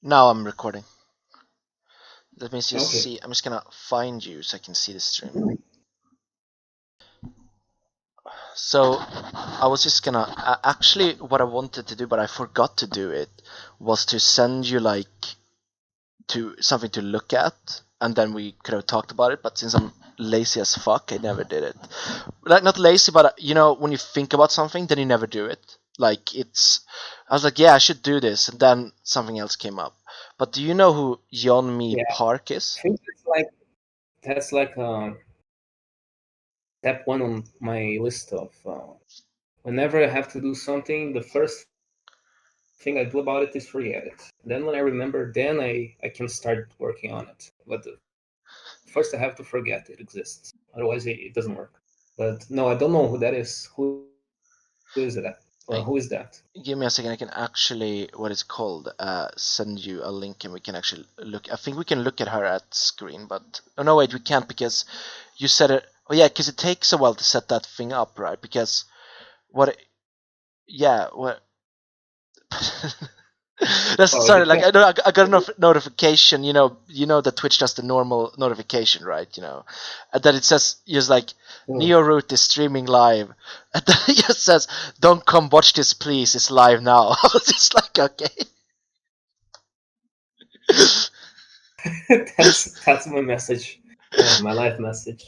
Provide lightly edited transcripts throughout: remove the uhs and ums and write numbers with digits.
Now I'm recording. Let me just Okay. see. I'm just gonna find you so I can see the stream. So I was just gonna actually what I wanted to do, but I forgot to do it, was to send you like to something to look at, and then we could have talked about it. But since I'm lazy as fuck, I never did it. Like not lazy, but when you think about something, then you never do it. Like I was like, yeah, I should do this, and then something else came up. But do you know who Yeon-Mi Yeah, Park I is? think that's like step one on my list of whenever I have to do something, the first thing I do about it is forget it. Then when I remember, then I can start working on it. But first I have to forget it exists. Otherwise, it doesn't work. But no, I don't know who that is. Who is that? I, Who is that? Give me a second. I can actually, what is it called? Send you a link, and we can actually look. I think we can look at her at screen, but oh no, wait, we can't because you set it. Oh yeah, because it takes a while to set that thing up, right? Because what? Yeah, what? That's Oh, sorry. you Like can't. I got a notification. That Twitch does the normal notification, right? And then it says just like Oh. NeoRoot is streaming live, and then it just says, "Don't come watch this, please. It's live now." I was just like, okay. That's my message. My life message.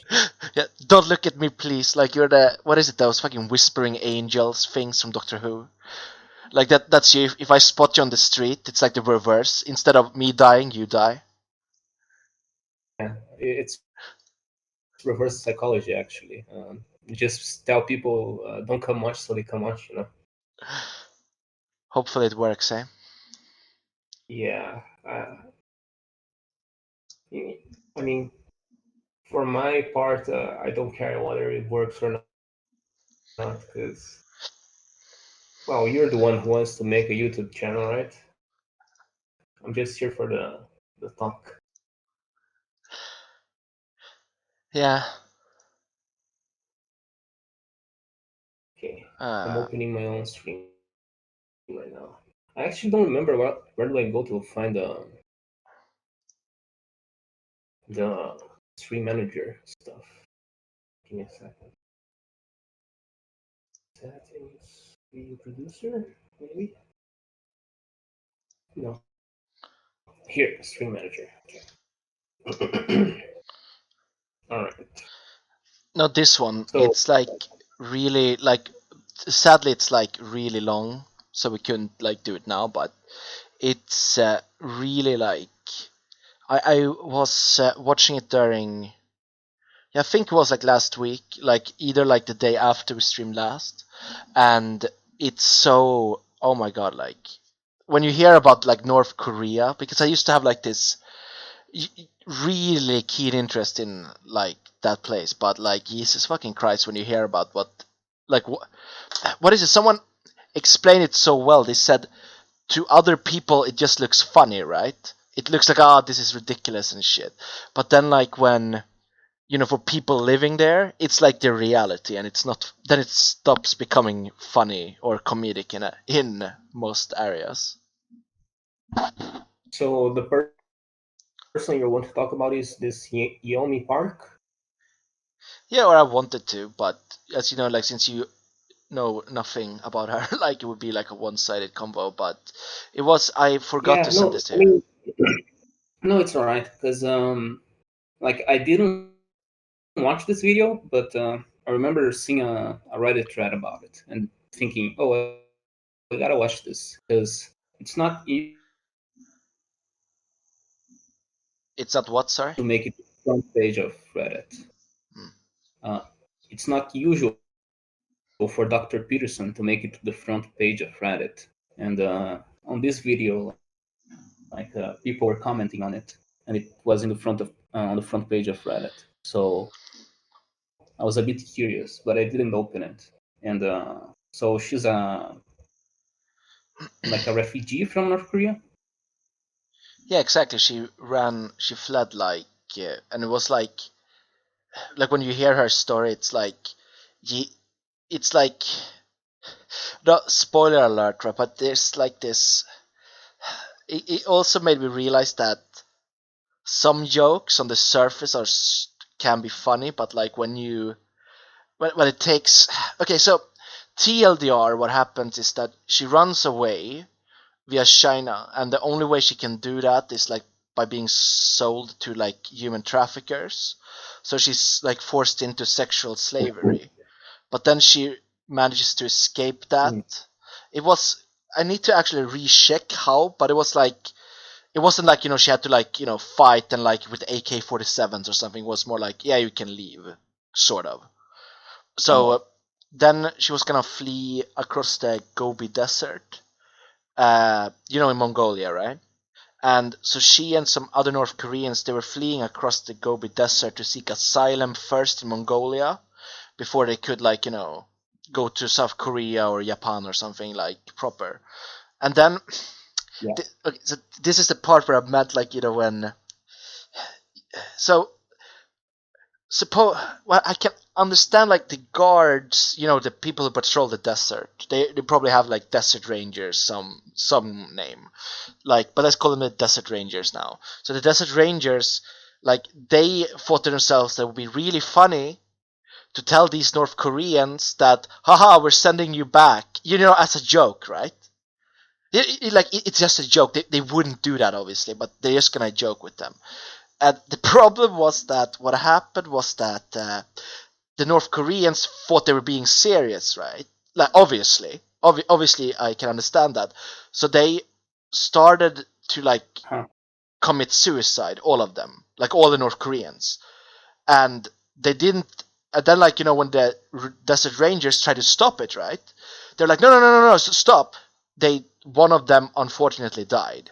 Yeah, don't look at me, please. Like you're the what is it? Those fucking whispering angels things from Doctor Who. Like that's you. If I spot you on the street, it's like the reverse. Instead of me dying, you die. Yeah, it's reverse psychology actually. You just tell people don't come much, so they come much. Hopefully it works, eh? Yeah. I mean, for my part, I don't care whether it works or not, because well, you're the one who wants to make a YouTube channel, right? I'm just here for the talk. Yeah. Okay, I'm Uh, opening my own stream right now. I actually don't remember where do I go to find the stream manager stuff. Give me a second. Settings, video producer, maybe? No. Here, stream manager. Okay. All right. no, this one. So, It's like really like. Sadly, it's like really long, so we couldn't like do it now. But it's really like I was watching it during. Yeah, I think it was like last week, like either like the day after we streamed last, and it's so oh my god, like when you hear about like North Korea, because I used to have like this really keen interest in like that place, but like Jesus fucking Christ, when you hear about like what is it? Someone explained it so well. They said to other people it just looks funny, right? It looks like this is ridiculous and shit. But then like when for people living there, it's like their reality, and it's not. Then it stops becoming funny or comedic in most areas. so the person you want to talk about is this Yeon-Mi Park. Yeah, or I wanted to, but as you know, like since you know nothing about her, like it would be like a one-sided combo. But it was. I forgot Yeah, to send no, this I to you. mean, no, it's all right because like I didn't watch this video, but I remember seeing a Reddit thread about it and thinking, oh, I gotta watch this because it's not easy It's at what? Sorry. to make it the front page of Reddit. Hmm. Uh, it's not usual for Dr. Peterson to make it to the front page of Reddit. And on this video, like people were commenting on it, and it was in the front of on the front page of Reddit. So I was a bit curious, but I didn't open it. And so she's like a refugee from North Korea. Yeah, exactly. She fled and it was like when you hear her story, it's like, it's like, no spoiler alert, right? But there's like this. it also made me realize that some jokes on the surface can be funny, but like when it takes, okay, so TLDR, what happens is that she runs away via China, and the only way she can do that is like by being sold to like human traffickers. So she's like forced into sexual slavery, but then she manages to escape that. It was, I need to actually recheck how, but it was like, it wasn't like, she had to like, fight and like with AK-47s or something. It was more like, yeah, you can leave, sort of. So then she was gonna flee across the Gobi Desert, in Mongolia, right? And so she and some other North Koreans, they were fleeing across the Gobi Desert to seek asylum first in Mongolia before they could, like, go to South Korea or Japan or something like proper. And then, okay, so this is the part where I meant, like, when. So suppose, well, I can understand like the guards, the people who patrol the desert. They probably have like desert rangers, some name, like, but let's call them the desert rangers now. So the desert rangers, like, they thought to themselves that it would be really funny to tell these North Koreans that, haha, we're sending you back, as a joke, right? It's just a joke. They wouldn't do that, obviously, but they're just gonna joke with them. And the problem was that what happened was that the North Koreans thought they were being serious, right? Like, obviously, I can understand that. So they started to like commit suicide, all of them, like all the North Koreans, and they didn't. And then, like, when the Desert Rangers tried to stop it, right? They're like, no, stop. One of them unfortunately died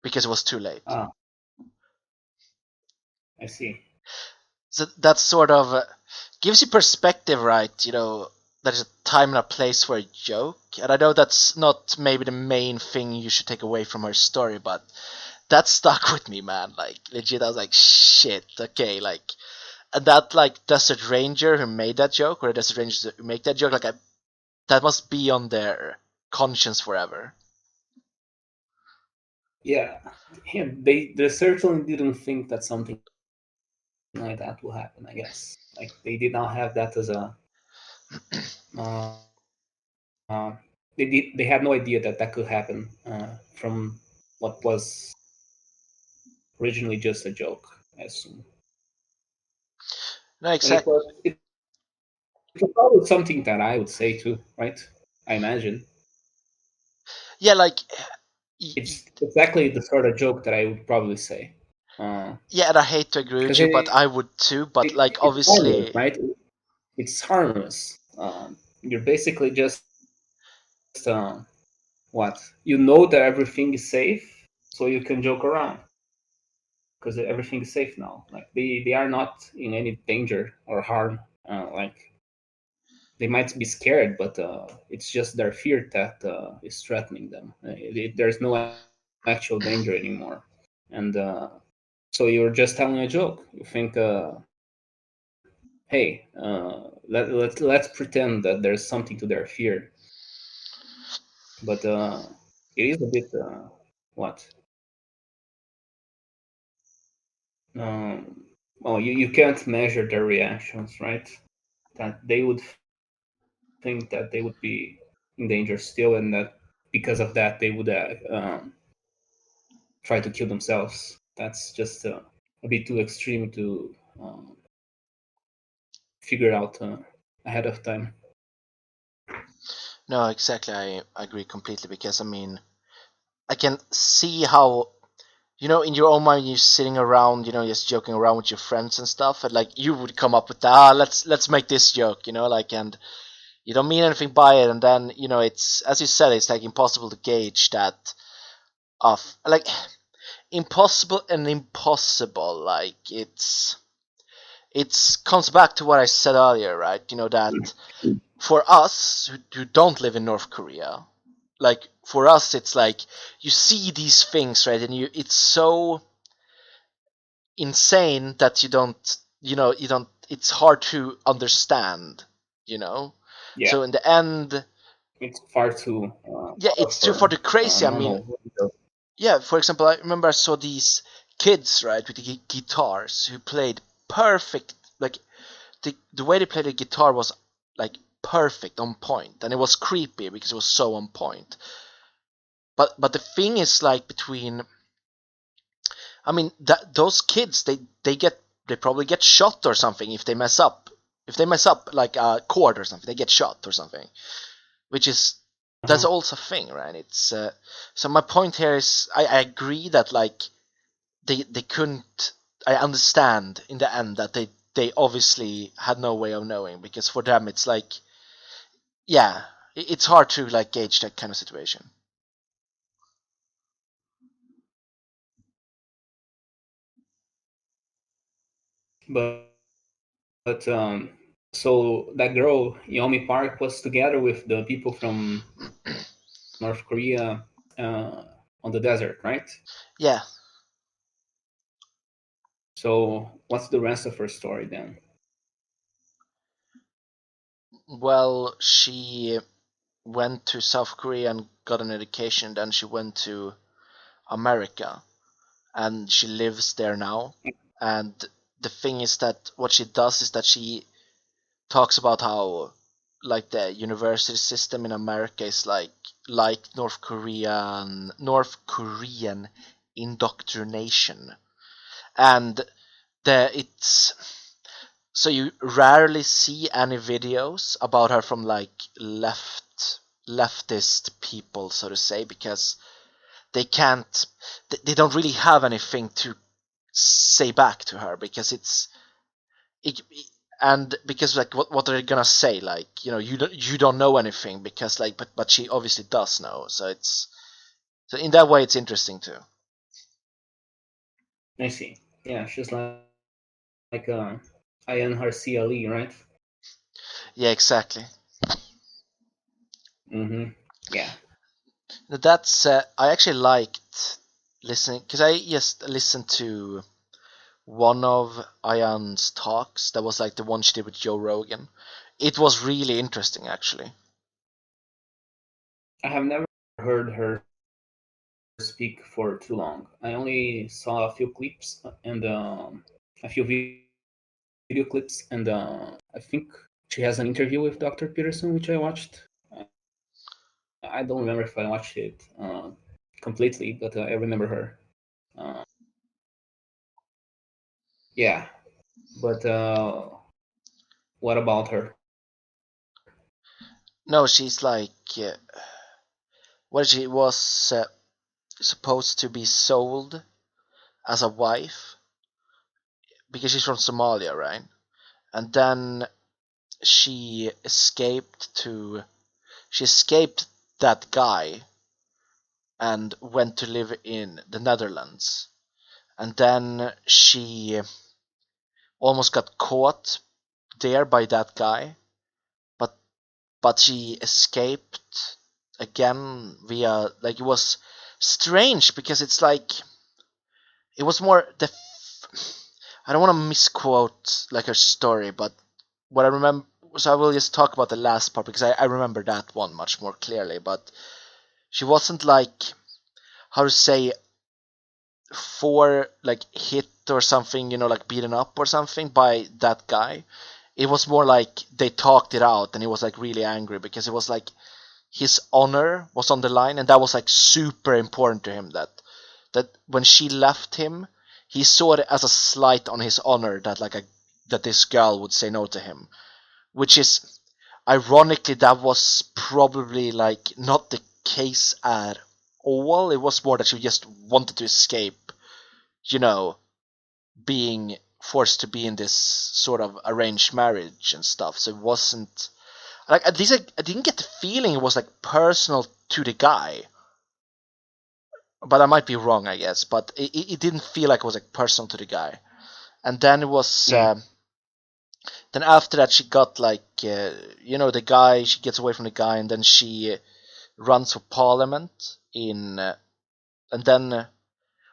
because it was too late. I see. So that sort of gives you perspective, right? There's a time and a place for a joke, and I know that's not maybe the main thing you should take away from her story, but that stuck with me, man. Like, legit, I was like, shit, okay, like, and that, like, Desert Ranger who made that joke, or the Desert Rangers who make that joke, like, that must be on their conscience forever. Yeah, they certainly didn't think that something like that will happen. I guess, like, they did not have that as a. They had no idea that could happen from what was originally just a joke, I assume. No, exactly. It was probably something that I would say too, right? I imagine. Yeah, like, it's exactly the sort of joke that I would probably say. Yeah, and I hate to agree with you, but I would too. But like, It's obviously, harmless, right? It's harmless. You're basically just what, you know that everything is safe, so you can joke around because everything is safe now. Like, they are not in any danger or harm. Like, they might be scared, but it's just their fear that is threatening them. There's no actual danger anymore, and so you're just telling a joke. You think, hey, let's pretend that there's something to their fear, but it is a bit what. Well, you can't measure their reactions, right? That they would think that they would be in danger still, and that because of that they would try to kill themselves. That's just a bit too extreme to figure out ahead of time. no, exactly. I agree completely because I mean, I can see how, in your own mind, you're sitting around, just joking around with your friends and stuff, and like you would come up with let's make this joke, like, and you don't mean anything by it, and then it's, as you said, it's like impossible to gauge that of like impossible and impossible. Like, it's comes back to what I said earlier, right? That for us who don't live in North Korea, like, for us, it's like you see these things, right, and it's so insane that you don't. It's hard to understand, Yeah, So in the end, it's far too yeah, far it's too far for too crazy. I mean, normal. yeah, for example, I remember I saw these kids, right, with the guitars who played perfect, like the way they played the guitar was like perfect, on point, and it was creepy because it was so on point. But the thing is, like, between, I mean, that those kids, they probably get shot or something if they mess up. If they mess up like a chord or something, they get shot or something. Which is, that's Uh-huh. also a thing, right? It's so my point here is, I agree that, like, they couldn't. I understand in the end that they obviously had no way of knowing, because for them it's like, yeah, it's hard to, like, gauge that kind of situation. But so that girl, Yeon-Mi Park, was together with the people from North Korea on the desert, right? Yeah. So what's the rest of her story then? Well, she went to South Korea and got an education. Then she went to America, and she lives there now. And the thing is that what she does is that she talks about how, like, the university system in America is like North Korean indoctrination, and it's so you rarely see any videos about her from, like, leftist people, so to say, because they can't they don't really have anything to say back to her, because it, and because, like, what are they gonna say, like, you don't know anything, because, like, but she obviously does know, so it's, so in that way it's interesting too. I see. Yeah, she's like INRCLE, right? Yeah, exactly. Mm-hmm. Yeah. That's I actually liked listening, because I just listened to one of Ayan's talks, that was like the one she did with Joe Rogan. It was really interesting, actually. I have never heard her speak for too long. I only saw a few clips and a few video clips, and I think she has an interview with Dr. Peterson, which I watched. I don't remember if I watched it completely, but I remember her. Uh, yeah, but what about her? No, she's like, she was supposed to be sold as a wife, because she's from Somalia, right? And then she escaped that guy and went to live in the Netherlands. And then she almost got caught there by that guy, but she escaped again via, like, it was strange, because it's like, it was more the I don't want to misquote, like, her story, but what I remember, so I will just talk about the last part, because I remember that one much more clearly. But she wasn't, like, how to say, for, like, hit or something, like, beaten up or something by that guy. It was more like they talked it out, and he was, like, really angry, because it was like his honor was on the line, and that was, like, super important to him, that when she left him, he saw it as a slight on his honor, that, like, that this girl would say no to him, which is, ironically, that was probably, like, not the case at all. It was more that she just wanted to escape, you know being forced to be in this sort of arranged marriage and stuff. So it wasn't, like, at least I didn't get the feeling it was, like, personal to the guy, but I might be wrong, I guess. But it didn't feel like it was, like, personal to the guy. And then it was, Yeah. then after that she got, like, the guy. She gets away from the guy, and then she runs for parliament in, and then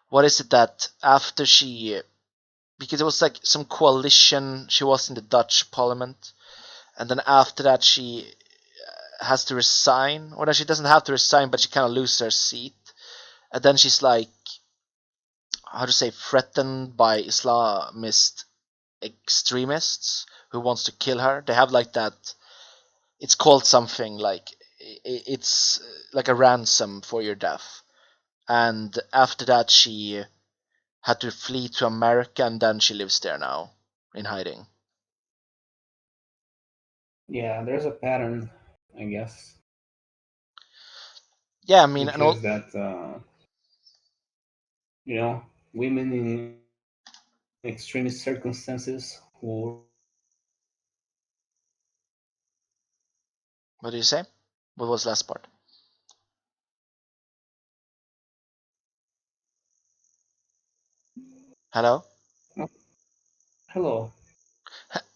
what is it that after she, because it was like some coalition. She was in the Dutch parliament, and then after that she has to resign, or no, she doesn't have to resign, but she kind of loses her seat, and then she's like, how to say, threatened by Islamist extremists who wants to kill her. They have like that. It's called something like it's like a ransom for your death. And after that, she had to flee to America, and then she lives there now in hiding. Yeah, there's a pattern, I guess, Yeah, I mean, which is that women in extreme circumstances who what do you say? What was the last part? Hello? oh, hello.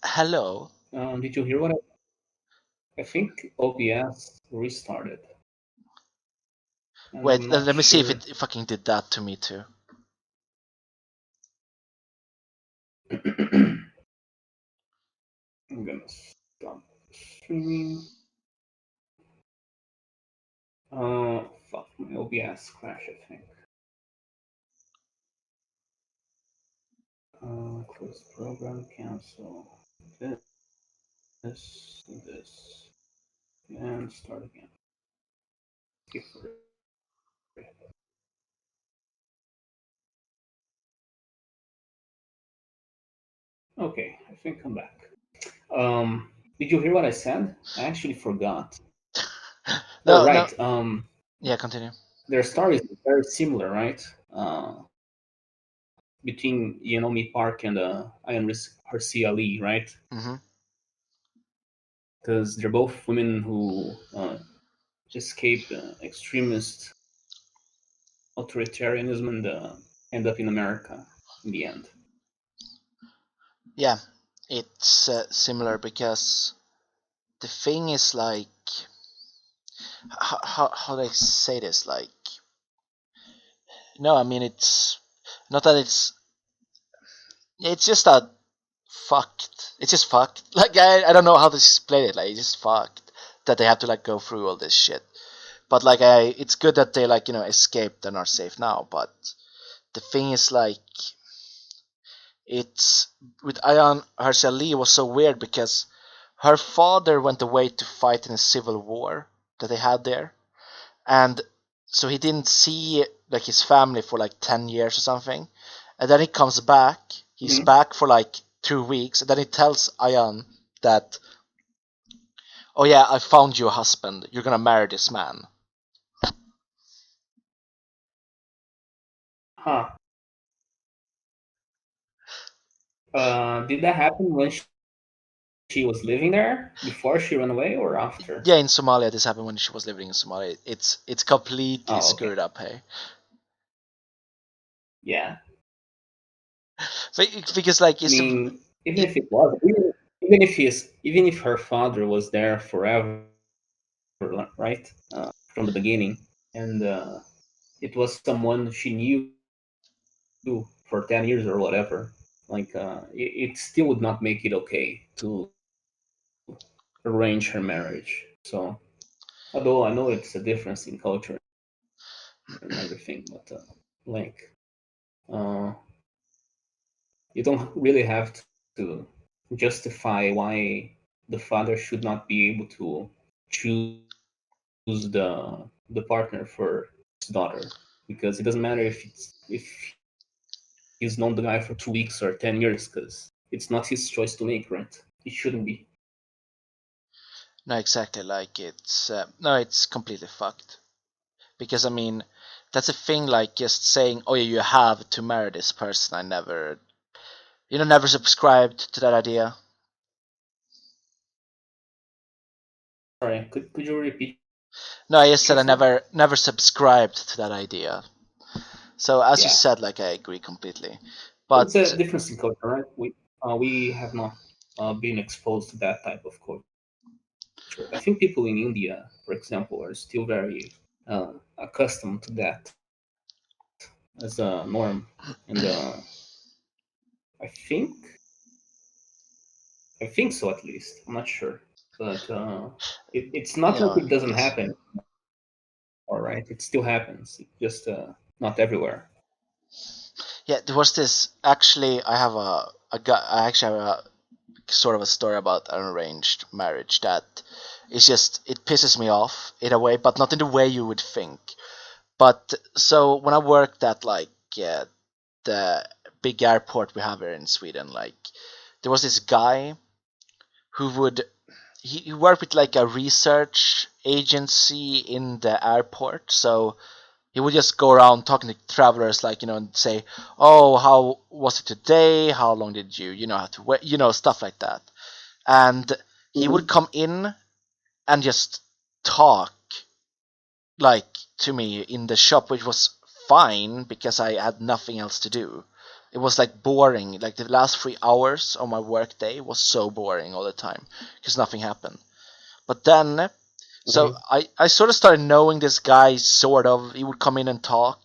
Hello? Did you hear what I think OBS restarted, and Wait, I'm not let me see if sure. it fucking did that to me too. I'm gonna stop streaming. Fuck, my OBS crash, I think. Close program, cancel this, and start again. Skip for it. Okay, I think I'm back. Did you hear what I said? I actually forgot. Oh, No, no. right. Yeah, continue. Their stories are very similar, right? Between Yeon-Mi Park and Ayan Harsi Ali, right? Mm-hmm. Because they're both women who escape extremist authoritarianism and end up in America in the end. Yeah, it's similar because the thing is like, how do I say this? Like, no, I mean it's not that it's just that fucked. It's just fucked. Like I don't know how to explain it. Like it's just fucked that they have to like go through all this shit. But like it's good that they like escaped and are safe now. But the thing is like, it's with Ayan Harshali was so weird because her father went away to fight in a civil war that they had there, and so he didn't see like his family for like 10 years or something, and then he comes back. He's Mhm. back for like 2 weeks, and then he tells Ayan that, oh yeah, I found you a husband, you're gonna marry this man. Huh. Did that happen when she was living there before she ran away or after? Yeah, in Somalia, this happened when she was living in Somalia. It's completely Oh, okay. screwed up, hey. Yeah. Because like I it's mean, even it, if it was, even if her father was there forever, right, from the beginning, and it was someone she knew for 10 years or whatever, like it still would not make it okay to arrange her marriage. So, although I know it's a difference in culture and everything, but like, uh, you don't really have to justify why the father should not be able to choose the partner for his daughter, because it doesn't matter if he's known the guy for 2 weeks or 10 years, because it's not his choice to make, right? It shouldn't be. no, exactly, like it's no, it's completely fucked. Because I mean, that's a thing. Like just saying, oh yeah, you have to marry this person. I never, never subscribed to that idea. Sorry, could you repeat No, I just what you said I said? never subscribed to that idea. So as you Yeah, said, like I agree completely. it's But a difference in culture, right? We have not been exposed to that type of culture. I think people in India, for example, are still very accustomed to that as a norm, and I think I think so, at least. I'm not sure, but it's not like yeah, it I doesn't guess. happen. All right, it still happens. It just not everywhere. Yeah, there was this. Actually, I have a guy. I actually have a sort of a story about an arranged marriage that is just it pisses me off in a way, but not in the way you would think. But so when I worked at like the big airport we have here in Sweden, like there was this guy who would he worked with like a research agency in the airport, so he would just go around talking to travelers, like and say, "Oh, how was it today? How long did you have to wait? Stuff like that." And he would come in and just talk like to me in the shop, which was fine because I had nothing else to do. It was like boring. Like the last 3 hours of my work day was so boring all the time because nothing happened. But then, so I sort of started knowing this guy. Sort of, he would come in and talk.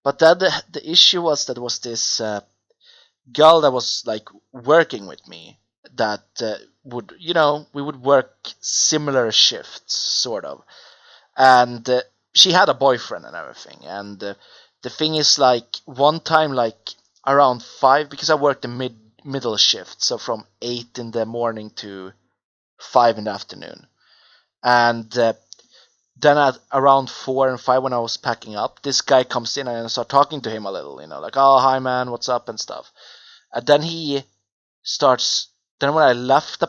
But then the issue was that there was this girl that was like working with me that would we would work similar shifts sort of, and she had a boyfriend and everything. And the thing is, like one time, like around 5, because I worked the middle shift, so from 8 in the morning to 5 in the afternoon. And then at around 4 and 5, when I was packing up, this guy comes in and I start talking to him a little, like, "Oh, hi man, what's up?" and stuff. And then he starts. Then when I left,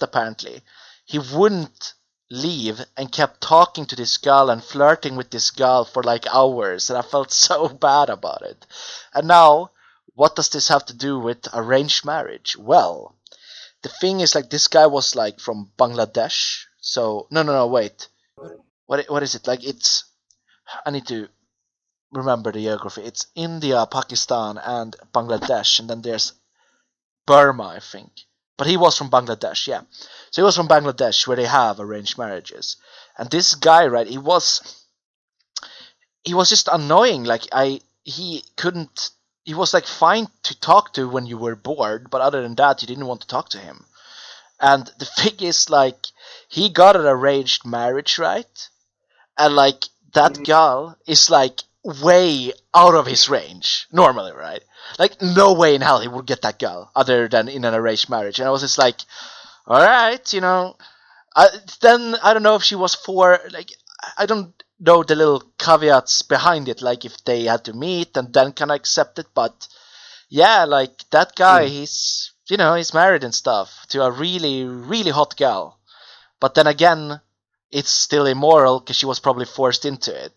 apparently, he wouldn't leave and kept talking to this girl and flirting with this girl for like hours, and I felt so bad about it. And now, what does this have to do with arranged marriage? Well, the thing is, like, this guy was like from Bangladesh. So no, wait. What is it? Like, it's I need to remember the geography. It's India, Pakistan, and Bangladesh, and then there's Burma, I think. But he was from Bangladesh, yeah. So he was from Bangladesh, where they have arranged marriages. And this guy, right? He was just annoying. Like he couldn't. He was like fine to talk to when you were bored, but other than that, you didn't want to talk to him. And the thing is, like, he got an arranged marriage, right? And like that girl is like way out of his range normally, right? Like no way in hell he would get that girl other than in an arranged marriage. And I was just like, all right, then I don't know if she was for like, I don't know the little caveats behind it, like if they had to meet and then can I accept it. But yeah, like that guy, he's married and stuff to a really really hot girl. But then again, it's still immoral because she was probably forced into it.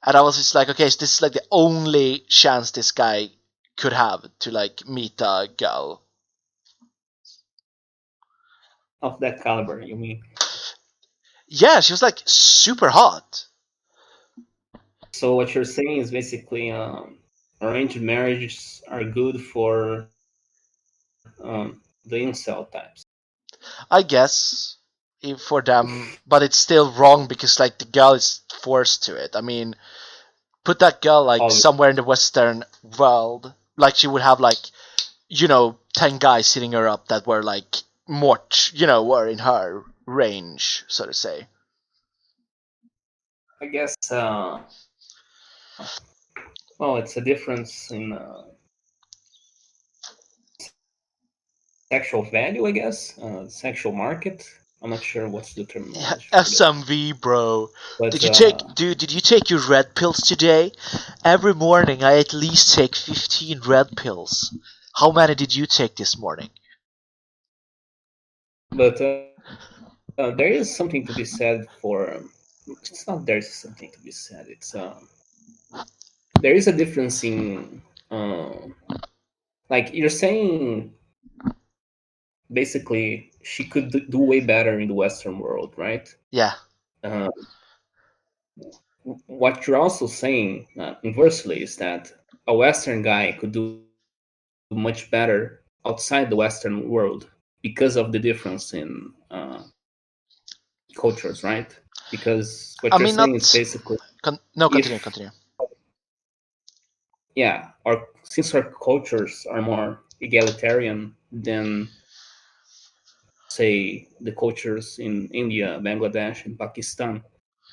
And I was just like, okay, so this is like the only chance this guy could have to like meet a girl. Of that caliber, you mean? Yeah, she was like super hot. So what you're saying is basically arranged marriages are good for the incel types. I guess for them, but it's still wrong because like the girl is forced to it. I mean, put that girl like Obviously. somewhere in the Western world, like she would have like 10 guys sitting her up that were like more, were in her range, so to say. I guess, well, it's a difference in sexual value, I guess, sexual market. I'm not sure what's the terminology for this. SMV, bro. But Did you take your red pills today? Every morning I at least take 15 red pills. How many did you take this morning? There is something to be said for. It's not there's something to be said. It's there is a difference in like you're saying. Basically, she could do way better in the Western world, right? Yeah. Uh, what you're also saying, inversely, is that a Western guy could do much better outside the Western world because of the difference in cultures, right? Because what I you're mean, saying is not. basically No, continue, if continue. yeah, since our cultures are more egalitarian than say the cultures in India, Bangladesh, and Pakistan,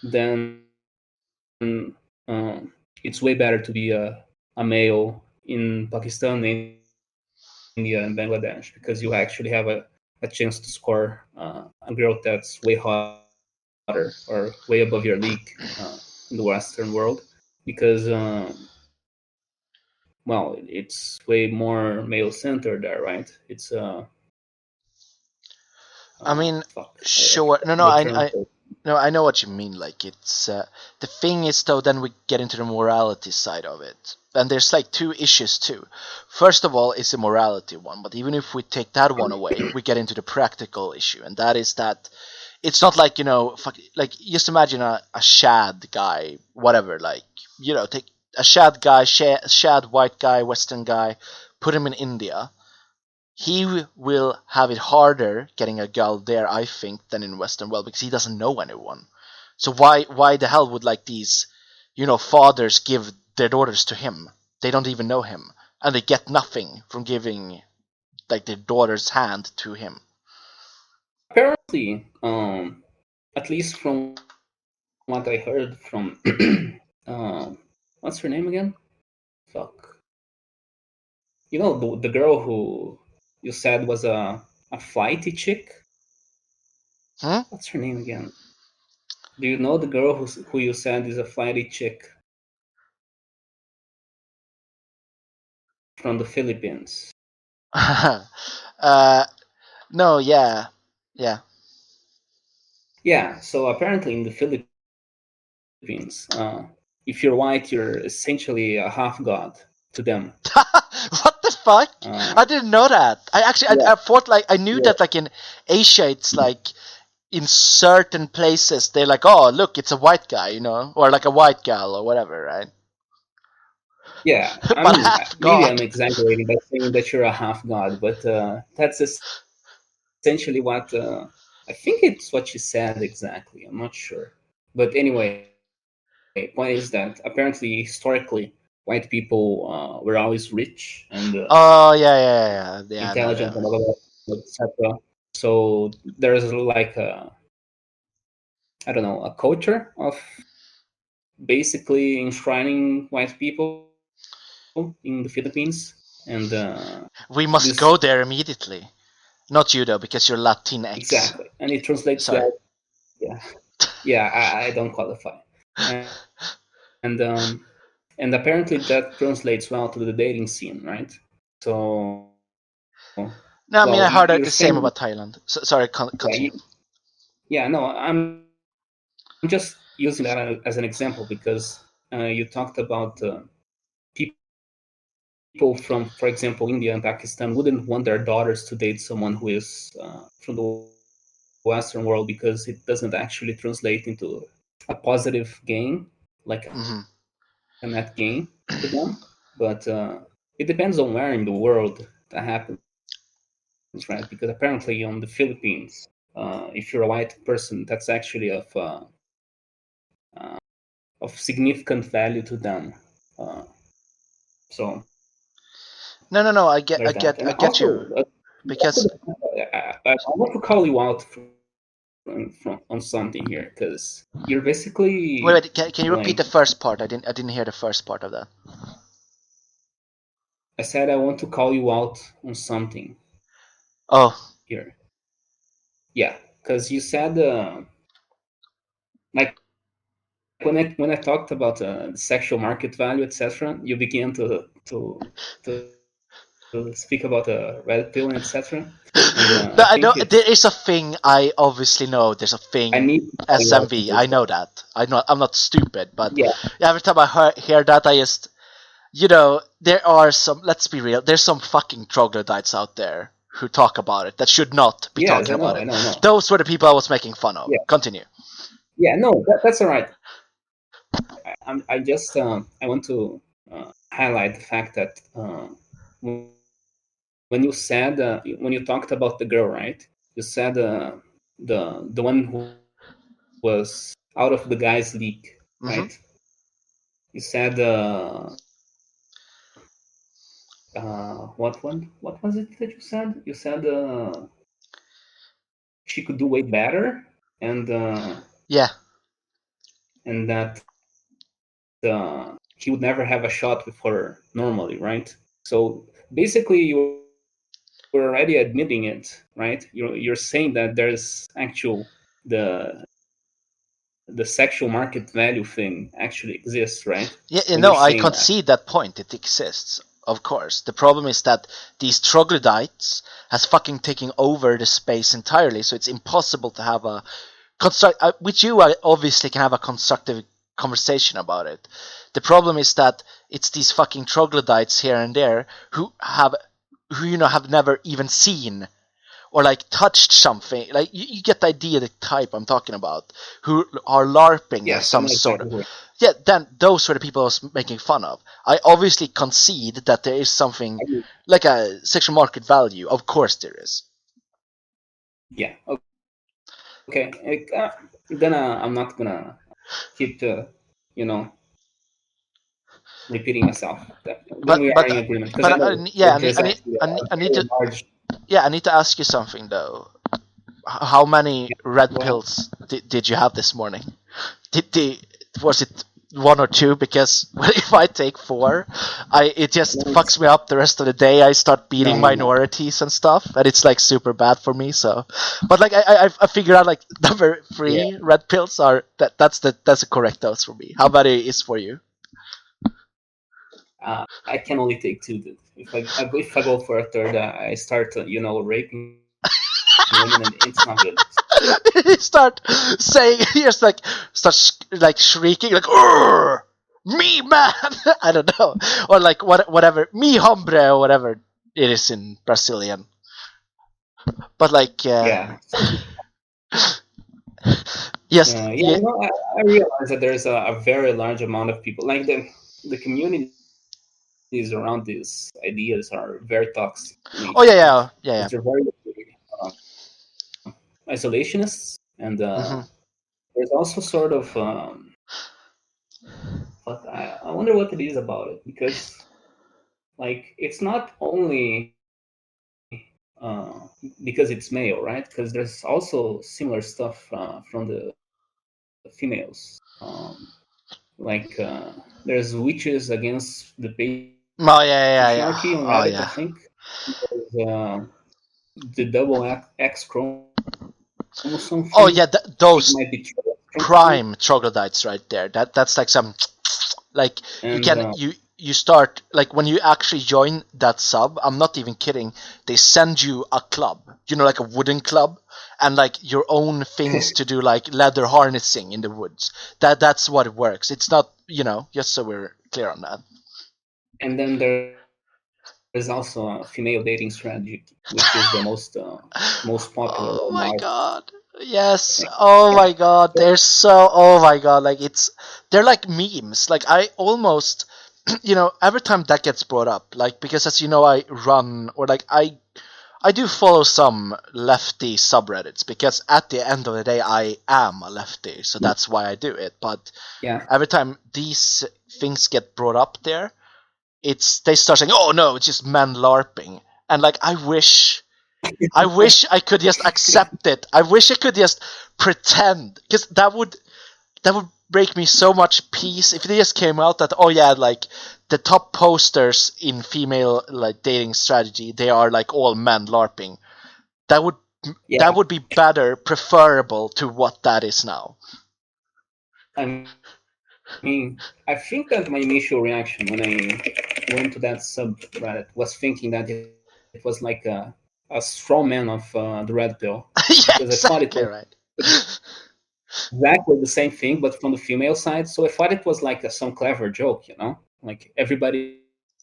then it's way better to be a male in Pakistan, India, and Bangladesh, because you actually have a chance to score a girl that's way hotter or way above your league in the Western world, because well, it's way more male centered there, right? It's I mean, fuck, I sure. forgot No, no, the term for it. no, I know what you mean. Like, it's the thing is though. Then we get into the morality side of it, and there's like two issues too. First of all, it's a morality one, but even if we take that one away, we get into the practical issue, and that is that it's not like, like just imagine a shad guy, whatever. Like, take a shad guy, shad white guy, Western guy, put him in India. He will have it harder getting a girl there, I think, than in Western world, because he doesn't know anyone. So why the hell would like these, fathers give their daughters to him? They don't even know him, and they get nothing from giving like their daughter's hand to him. Apparently, at least from what I heard from what's her name again? Fuck. You know, the girl who you said was a flighty chick. Hmm? What's her name again? Do you know the girl who you said is a flighty chick from the Philippines? uh, no, yeah, yeah. Yeah. So apparently in the Philippines, if you're white, you're essentially a half god to them. What the fuck? I Uh, didn't know that. yeah, I thought like I knew yeah, that like in Asia it's like in certain places they're like, oh look, it's a white guy, or like a white gal or whatever, right? yeah. I But mean, half maybe I'm god. exaggerating by saying that you're a half god, but that's essentially what I think it's what she said exactly. I'm not sure, but anyway, point is that apparently historically, white people were always rich and Oh yeah. No, intelligent yeah. and blah, blah, blah, etc. So there's like I don't know, a culture of basically enshrining white people in the Philippines, and We must this go there immediately. Not you though, because you're Latinx. exactly, and it translates Sorry. that yeah, yeah, I don't qualify, and and um, and apparently that translates well to the dating scene, right? So, No, I mean well, I heard you're the same saying, about Thailand. Sorry, yeah, continue. yeah, no, I'm just using that as an example because you talked about people from, for example, India and Pakistan wouldn't want their daughters to date someone who is from the Western world because it doesn't actually translate into a positive gain, like Hmm. a net gain to them. But it depends on where in the world that happens, right? Because apparently on the Philippines, if you're a white person, that's actually uh, of significant value to them. Uh, so No. there's that. And I get you also, because I want to call you out on something here because you're basically can you repeat the like first part? I didn't hear the first part of that. I said I want to call you out on something Oh, here. Yeah, because you said like when I talked about sexual market value, etc., you began to speak about red pill and etc. And no, I I know think there it's is a thing. I obviously know there's a I thing. need to call you out on SMV. I this. know that. I'm not stupid, but Yeah, every time hear that, I just there are some. Let's be real. There's some fucking troglodytes out there who talk about it that should not be yes, talking I about know, I it. know, I know. Those were the people I was making fun of. Yeah, Continue. yeah, no, that's all right. I just I want to highlight the fact that when you said when you talked about the girl, right? You said the one who was out of the guys' league, Hmm. right? You said what one? What was it that you said? You said she could do way better, and Yeah. and that he would never have a shot with her normally, right? So basically, you're already admitting it, right? You're saying that there's actual the sexual market value thing actually exists, right? Yeah, When you're no, I saying that. concede that point. It exists, of course. The problem is that these troglodytes has fucking taken over the space entirely, so it's impossible to have a which you obviously can have a constructive conversation about it. The problem is that it's these fucking troglodytes here and there who have never even seen or like touched something. Like you get the idea, the type I'm talking about, who are LARPing of Yes, I some know sort exactly of. what. Yeah, then those were the people I was making fun of. I obviously concede that there is something I mean, like a sexual market value. Of course there is. yeah. Okay. Then I'm not gonna keep you know repeating myself. Then But we are but in agreement because I but know yeah, there's actually a I need very to large. yeah I need to ask you something though. How many red Go ahead. pills did you have this morning? Was it one or two? Because if I take four, it just No, fucks me up the rest of the day. I start beating no. minorities and stuff, and it's like super bad for me. So, but like I figured out like number Yeah. three red pills are that's the correct dose for me. How many is for you? I can only take two. Dude. If I go for a third, I start raping women, and it's not good. You start saying you just like like shrieking like "Urgh! Me man." I don't know, or like whatever me hombre or whatever it is in Brazilian. But like Yeah. yes, Yeah. yeah. I realize that there's a very large amount of people. Like the communities around these ideas are very toxic in Oh nature, yeah, right? yeah, yeah, yeah. Because they're very uh, isolationists, and Hmm. there's also sort of but I wonder what it is about it, because like it's not only uh, because it's male, right? Because there's also similar stuff from the females. Like there's witches against the Oh yeah, yeah, yeah. patriarchy on Oh Reddit, I yeah. think. There's, the double X chromosome Oh thing. yeah. I think Those might be true. prime troglodytes right there. That's like some like you And can you start like when you actually join that sub. I'm not even kidding. They send you a club, like a wooden club, and like your own things to do, like leather harnessing in the woods. That's what it works. It's not just so we're clear on that. and then there's also a female dating strategy, which is the most popular Oh one my now. god. Yes. Oh Yeah. my god. They're so. Oh my god. Like they're like memes. Like I almost, every time that gets brought up, like because as you know, I run or like I do follow some lefty subreddits because at the end of the day, I am a lefty, so that's why I do it. But Yeah. every time these things get brought up there, they start saying, "Oh no, it's just men larping," and like I wish I could just accept it. I wish I could just pretend, because that would break me so much peace if they just came out that like the top posters in female like dating strategy, they are like all men larping. That would Yeah. that would be better, preferable to what that is now. I mean, I think that my initial reaction when I went to that subreddit was thinking that it was like a straw man of the red pill, Yeah, because I thought it exactly was right. exactly the same thing, but from the female side. So I thought it was like some clever joke, like everybody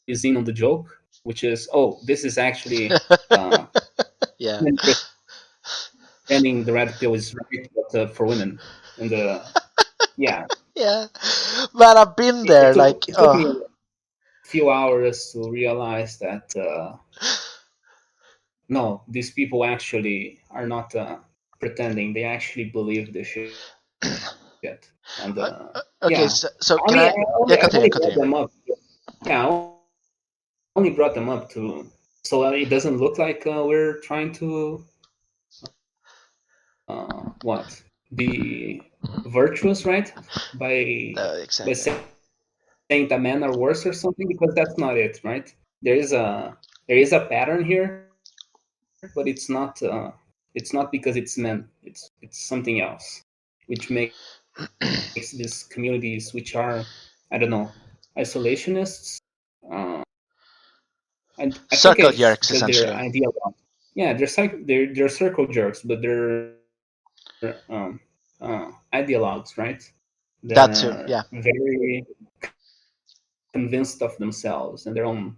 is in on the joke, which is, oh, this is actually Yeah. men pretending the red pill is right, but for women. And yeah, Yeah. Man, I've been it, it there. took Like, it took me a few hours to realize that no, these people actually are not pretending; they actually believe this shit. And okay. yeah, So I can mean, I? Yeah, I continue, only brought continue. them up. Yeah, I only brought them up to so it doesn't look like we're trying to what be virtuous, right? By Exactly. saying saying that men are worse or something, because that's not it, right? There is a pattern here, but it's not because it's men. It's something else, which makes these communities, which are, I don't know, isolationists. Uh, and I think Circle it's jerks, because they're essentially. ideologues. Yeah, they're circle jerks, but they're ideologues, right? That too, They're yeah. very convinced of themselves and their own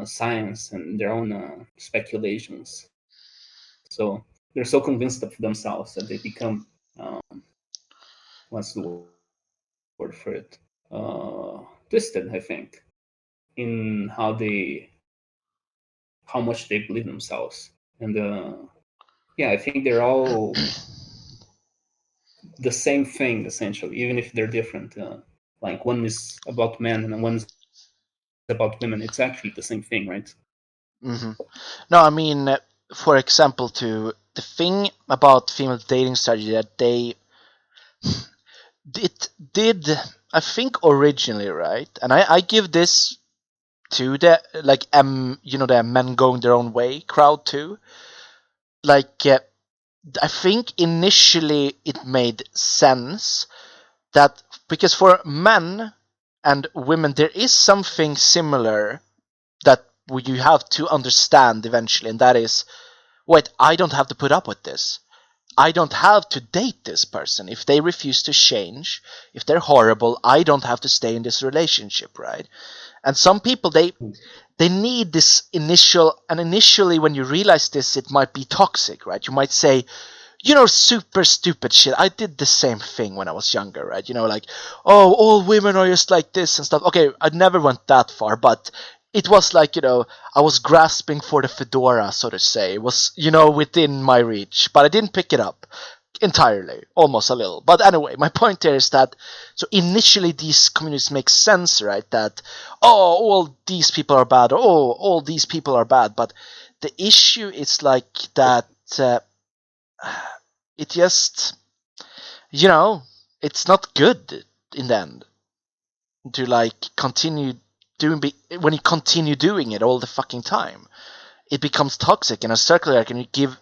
science and their own speculations. So they're so convinced of themselves that they become, what's the word for it? Twisted, I think, in how much they believe themselves. And yeah, I think they're all the same thing essentially, even if they're different. Like one is about men and one is about women. It's actually the same thing, right? hmm No, I mean, for example, to the thing about female dating strategy that it did, I think originally, right? And I give this to the like the men going their own way crowd too. Like I think initially it made sense that because for men and women there is something similar that you have to understand eventually, and that is, wait, I don't have to put up with this. I don't have to date this person. If they refuse to change, if they're horrible, I don't have to stay in this relationship, right? And some people they need this initial, and initially when you realize this, it might be toxic, right? You might say, super stupid shit. I did the same thing when I was younger, right? Like, oh, all women are just like this and stuff. Okay, I never went that far, but it was like, I was grasping for the fedora, so to say. It was, within my reach, but I didn't pick it up entirely, almost a little. But anyway, my point here is that, so initially these communities make sense, right? That, oh, all these people are bad, or oh, all these people are bad. But the issue is like that, it just, you know, it's not good in the end to like continue doing, when you continue doing it all the fucking time. It becomes toxic in a circular, and you give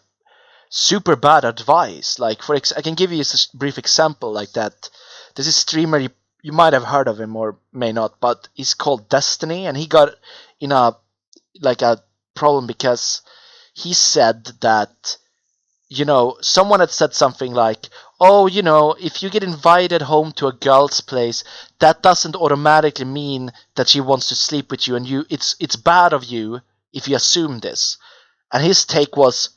super bad advice. Like I can give you a brief example like that. There's a streamer, you might have heard of him or may not, but he's called Destiny, and he got in a problem because he said that, someone had said something like, oh, if you get invited home to a girl's place, that doesn't automatically mean that she wants to sleep with you, and it's bad of you if you assume this. And his take was,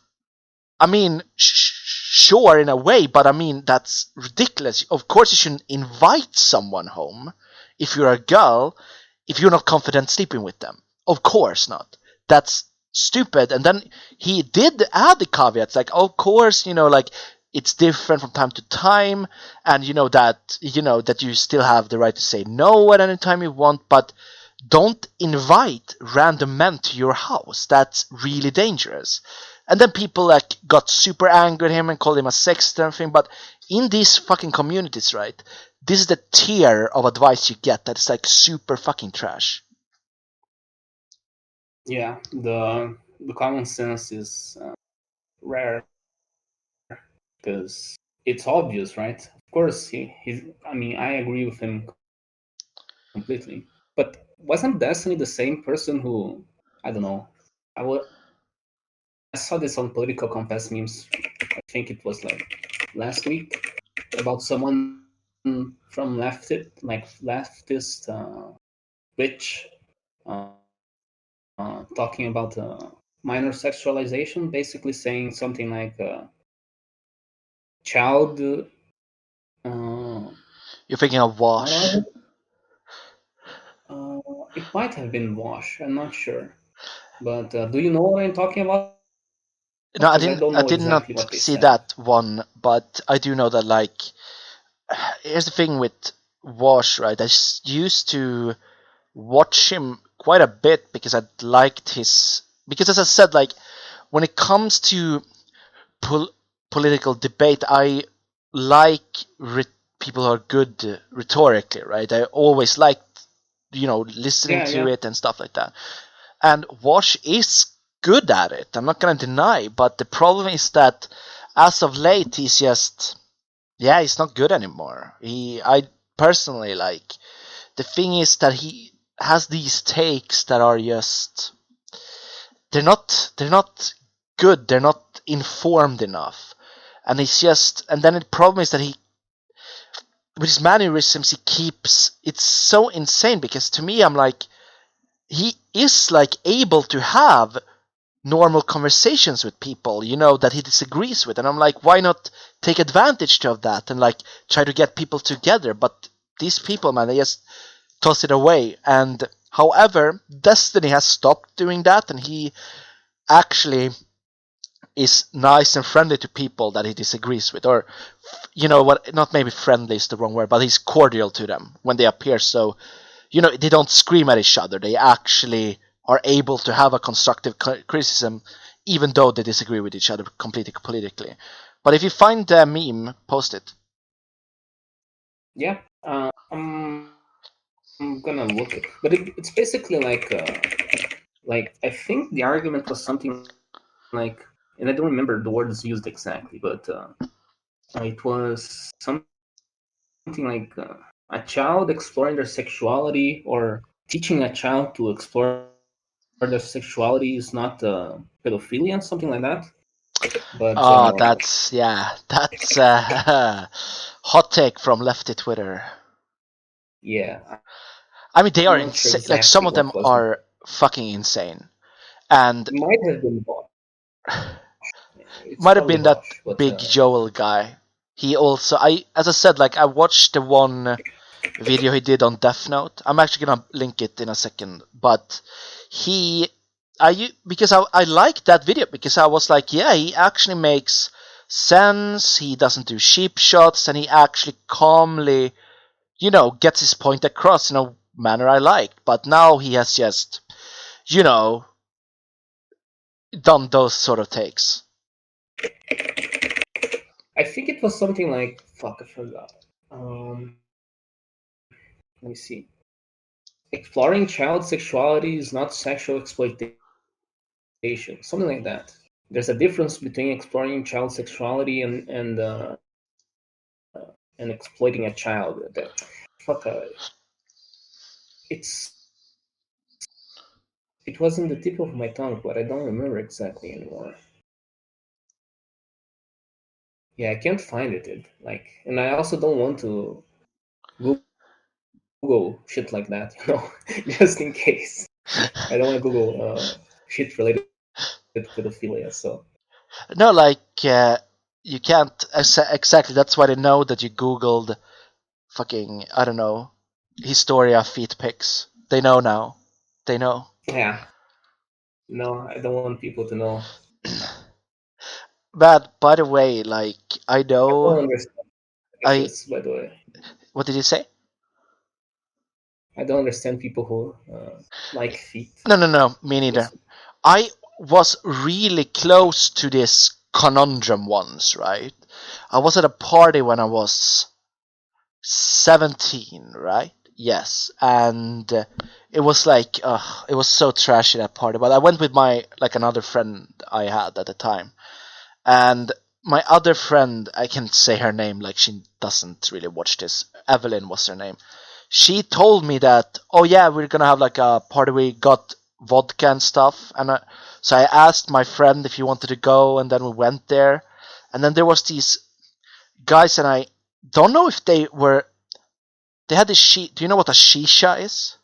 I mean, sure in a way, but I mean, that's ridiculous. Of course you shouldn't invite someone home if you're a girl, if you're not confident sleeping with them. Of course not. That's stupid. And then he did add the caveats, like, of course, like, it's different from time to time, and that you still have the right to say no at any time you want, but don't invite random men to your house. That's really dangerous. And then people like got super angry at him and called him a sexist and everything. But in these fucking communities, right, this is the tier of advice you get that is like super fucking trash. Yeah, the common sense is rare because it's obvious, right? Of course, he's. I mean, I agree with him completely. But wasn't Destiny the same person who, I don't know, I saw this on political compass memes. I think it was like last week about someone from leftist Twitch uh, talking about minor sexualization, basically saying something like child. You're thinking of Wash. It might have been Wash. I'm not sure. But do you know what I'm talking about? No, Because I don't I know did exactly not what they see said. that one, but I do know that, like, here's the thing with Wash, right? I used to watch him quite a bit because I liked his. Because, as I said, like, when it comes to political debate, I like people who are good rhetorically, right? I always liked listening Yeah, to yeah. it and stuff like that. And Wash is good at it. I'm not gonna deny, but the problem is that as of late he's just he's not good anymore. I personally like the thing is that he has these takes that are just they're not good. They're not informed enough, and and then the problem is that he with his mannerisms he keeps it's so insane because to me I'm like he is like able to have normal conversations with people, that he disagrees with. And I'm like, why not take advantage of that and like try to get people together? But these people, man, they just toss it away. And however, Destiny has stopped doing that, and he actually is nice and friendly to people that he disagrees with, or what? Not maybe friendly is the wrong word, but he's cordial to them when they appear. So they don't scream at each other. They actually are able to have a constructive criticism, even though they disagree with each other completely politically. But if you find the meme, post it. Yeah. I'm gonna look it, but it's basically like I think the argument was something like, and I don't remember the words used exactly, but it was something like a child exploring their sexuality or teaching a child to explore their sexuality is not pedophilia, something like that. But Oh, that's hot take from Lefty Twitter. yeah, I mean, they are I'm not sure insane. Like some exactly of them what was. are fucking insane, and Might have been Bosch. It's might have probably been that Bosch, but Big Joel guy. He also, as I said, like I watched the one video he did on Death Note. I'm actually gonna link it in a second, but he, because I liked that video because I was like, yeah, he actually makes sense. He doesn't do cheap shots, and he actually calmly, gets his point across in a manner I like. But now he has just, you know, done those sort of takes. I think it was something like fuck. I forgot. Let me see. Exploring child sexuality is not sexual exploitation. Something like that. There's a difference between exploring child sexuality and exploiting a child. That fuck. It's it was in the tip of my tongue, but I don't remember exactly anymore. Yeah, I can't find it. And I also don't want to Google shit like that, just in case. I don't want to Google shit related to pedophilia. So No, like you can't exactly. That's why they know that you googled fucking I don't know Historia feet pics. They know now. They know. yeah, no, I don't want people to know. But by the way, like I I don't know understand I. fetishes, by the way. What did you say? I don't understand people who like feet. No. Me neither. I was really close to this conundrum once, right? I was at a party when I was 17, right? Yes, and it was like it was so trashy that party. But I went with my like another friend I had at the time, and my other friend, I can't say her name, like she doesn't really watch this. Evelyn was her name. She told me that, oh yeah, we're gonna have like a party. We got vodka and stuff, and so I asked my friend if he wanted to go, and then we went there, and then there was these guys, and I don't know if they were. They had this Do you know what a shisha is?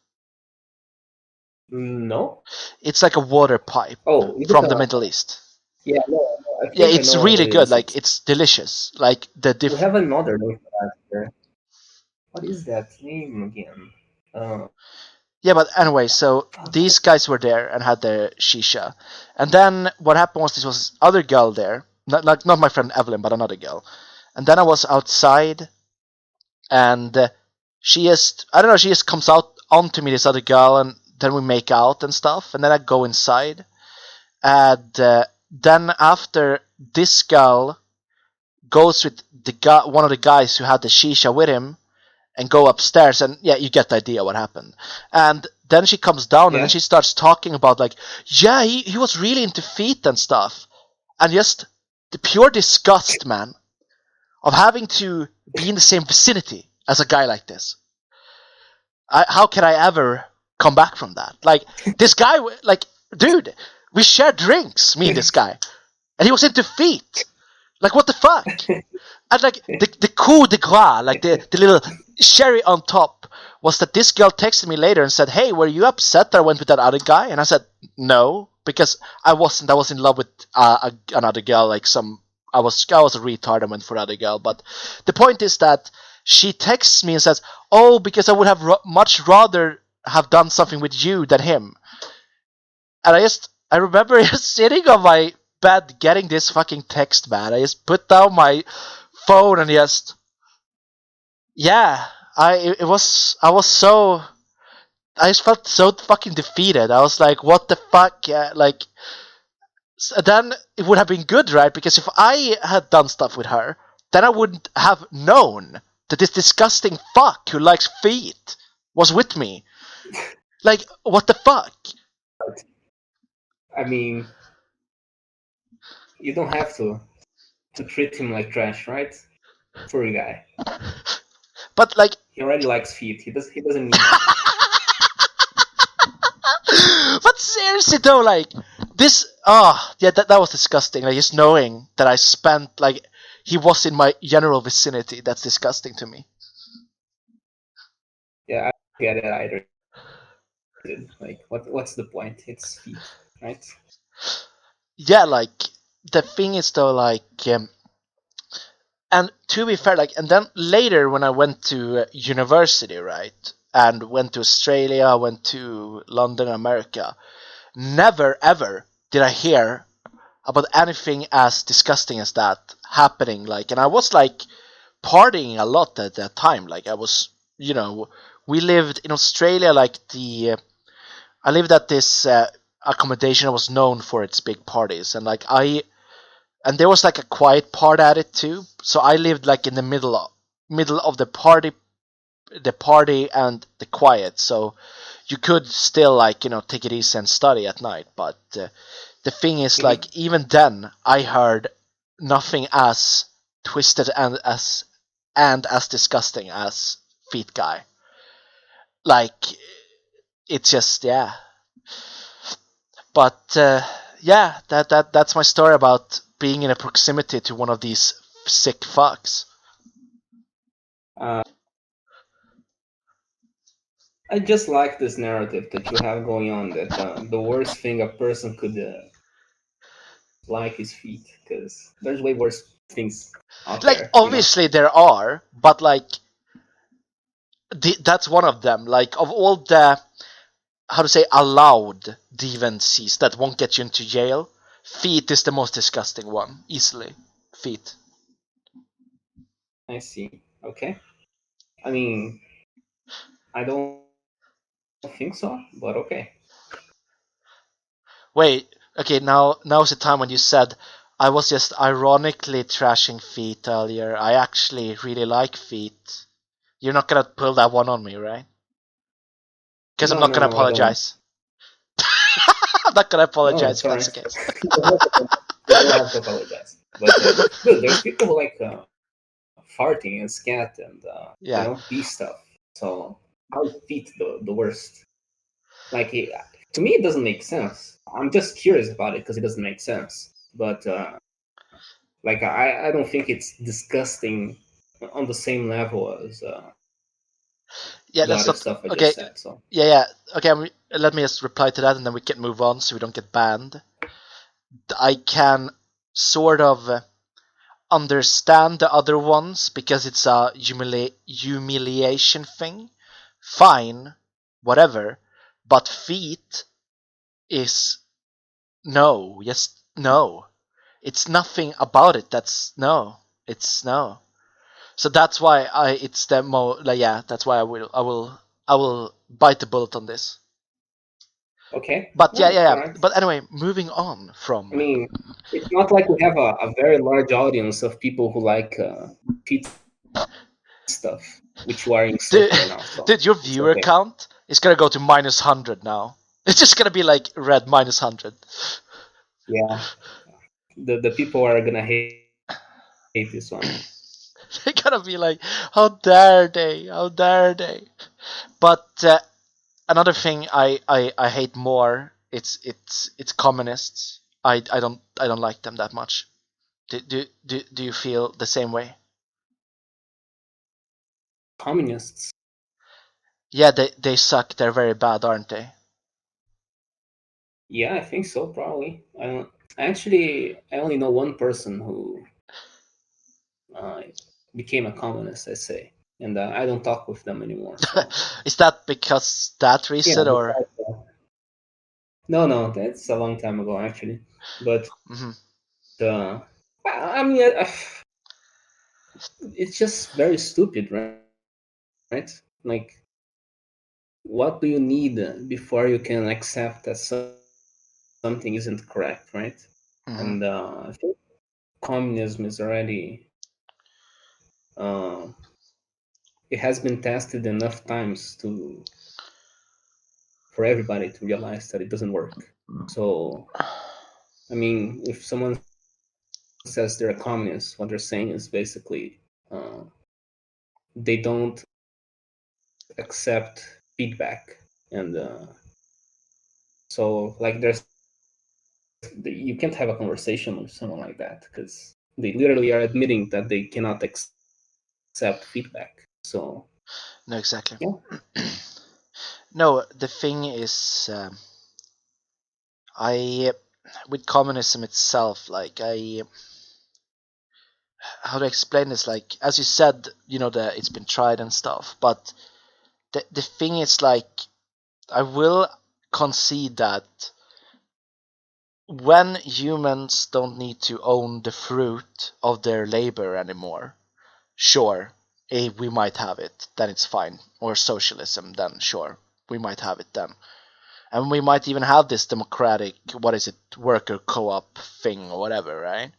No. It's like a water pipe Oh, from the Middle East. yeah, no, I Yeah, think I it's know what really it good. is. Like it's delicious. Like We have another name for that here. What is that name again? Yeah, but anyway, so these guys were there and had their shisha, and then what happened was this was other girl there, not my friend Evelyn, but another girl, and then I was outside, and I don't know, she just comes out onto me, this other girl, and then we make out and stuff, and then I go inside, and then after this girl goes with one of the guys who had the shisha with him, and go upstairs, and yeah, you get the idea what happened. And then she comes down, and then Yeah. she starts talking about like, yeah, he was really into feet and stuff, and just the pure disgust, man, of having to be in the same vicinity as a guy like this. How can I ever come back from that? Like, this guy, like, dude, we shared drinks, me and this guy, and he was into feet. Like, what the fuck? And like the coup de grace, like the little cherry on top, was that this girl texted me later and said, "Hey, were you upset that I went with that other guy?" And I said, "No, because I wasn't. I was in love with another girl. Like I was a retard and went for another girl." But the point is that she texts me and says, "Oh, because I would have much rather have done something with you than him." And I remember just sitting on my bed getting this fucking text, man. I just put down my phone and just, yeah, I just felt so fucking defeated. I was like, what the fuck? Like, then it would have been good, right? Because if I had done stuff with her, then I wouldn't have known that this disgusting fuck who likes feet was with me. Like, what the fuck? I mean, you don't have to treat him like trash, right? Poor guy. But like, He already likes feet. He doesn't need. but seriously though, like this, yeah, that was disgusting. Like, just knowing that I spent, like, he was in my general vicinity. That's disgusting to me. Yeah, I get it either. Like, what's the point? It's feet, right? Yeah, like the thing is though, like, and to be fair, like, and then later when I went to university, right, and went to Australia, went to London, America, never ever did I hear about anything as disgusting as that happening. Like, and I was like partying a lot at that time. Like, I was, we lived in Australia. Like, I lived at this accommodation that was known for its big parties, and like and there was like a quiet part at it too. So I lived like in the middle of the party and the quiet. So you could still, like, take it easy and study at night. But the thing is, like, even then I heard nothing as twisted and as disgusting as feet guy. Like, it's just, yeah. But yeah, that's my story about being in a proximity to one of these sick fucks. I just like this narrative that you have going on, that the worst thing a person could like is feet, because there's way worse things out Like, there. obviously there are, but like that's one of them. Like, of all the, how to say, allowed deviancies that won't get you into jail, feet is the most disgusting one, easily. Feet. I see. Okay. I mean, I don't think so, but okay. Wait, okay, now's the time when you said I was just ironically trashing feet earlier. I actually really like feet. You're not gonna pull that one on me, right? Because I'm No, not gonna no, I don't. apologize. I'm not gonna No, apologize it's if that's the alright. case. You don't have to apologize. But dude, there's people who like farting and scat and Yeah. bee stuff. So how is feet the worst? Like, to me, it doesn't make sense. I'm just curious about it because it doesn't make sense. But like, I don't think it's disgusting on the same level as Yeah, the that's other not stuff I okay. just said. So Yeah. Okay, let me just reply to that, and then we can move on so we don't get banned. I can sort of understand the other ones because it's a humiliation thing. Fine, whatever. But feet is no. Yes, no. It's nothing about it. That's no. It's no. So that's why it's the like, yeah. That's why I will bite the bullet on this. okay, But no, it's yeah. alright. But anyway, moving on I from. mean, it's not like we have a very large audience of people who like feet stuff. which you are in Dude, silver now, so dude, your it's viewer okay. count is gonna go to -100 now. It's just gonna be like red -100. Yeah, the people are gonna hate this one. They're gonna be like, how dare they? How dare they? But another thing I hate more it's communists. I don't like them that much. Do you feel the same way? Communists. Yeah, they suck. They're very bad, aren't they? Yeah, I think so. Probably. I don't. Actually, I only know one person who uh, became a communist. I say, and I don't talk with them anymore. So Is that because that yeah. reason or? Besides that, no, no, that's a long time ago actually. But Mhm. uh, I mean, it's just very stupid, right? Right? Like, what do you need before you can accept that something isn't correct, right? Mhm. And I think communism is already uh, it has been tested enough times to for everybody to realize that it doesn't work. So I mean, if someone says they're a communist, what they're saying is basically they don't accept feedback, and so like you can't have a conversation with someone like that because they literally are admitting that they cannot accept feedback. So No, exactly. yeah, No, the thing is, I with communism itself, like how to explain this? Like as you said, that it's been tried and stuff, but the thing is like I will concede that when humans don't need to own the fruit of their labor anymore, sure, we might have it, then it's fine. Or socialism, then sure, we might have it then. And we might even have this democratic, what is it, worker co-op thing or whatever, right?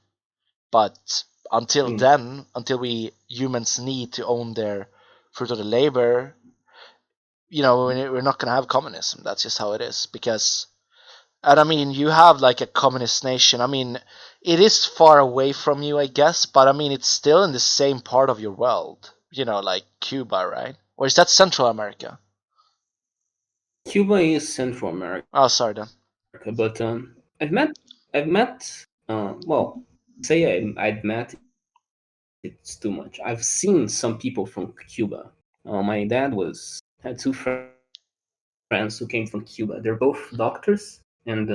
But until mm, then, until we humans need to own their fruit of the labor, we're not gonna have communism. That's just how it is. Because, and I mean, you have like a communist nation. I mean, it is far away from you, I guess, but I mean, it's still in the same part of your world. Like Cuba, right? Or is that Central America? Cuba is Central America, Oh, sorry then. but I've met well, say I'd met, it's too much. I've seen some people from Cuba. My dad had two friends who came from Cuba. They're both doctors, and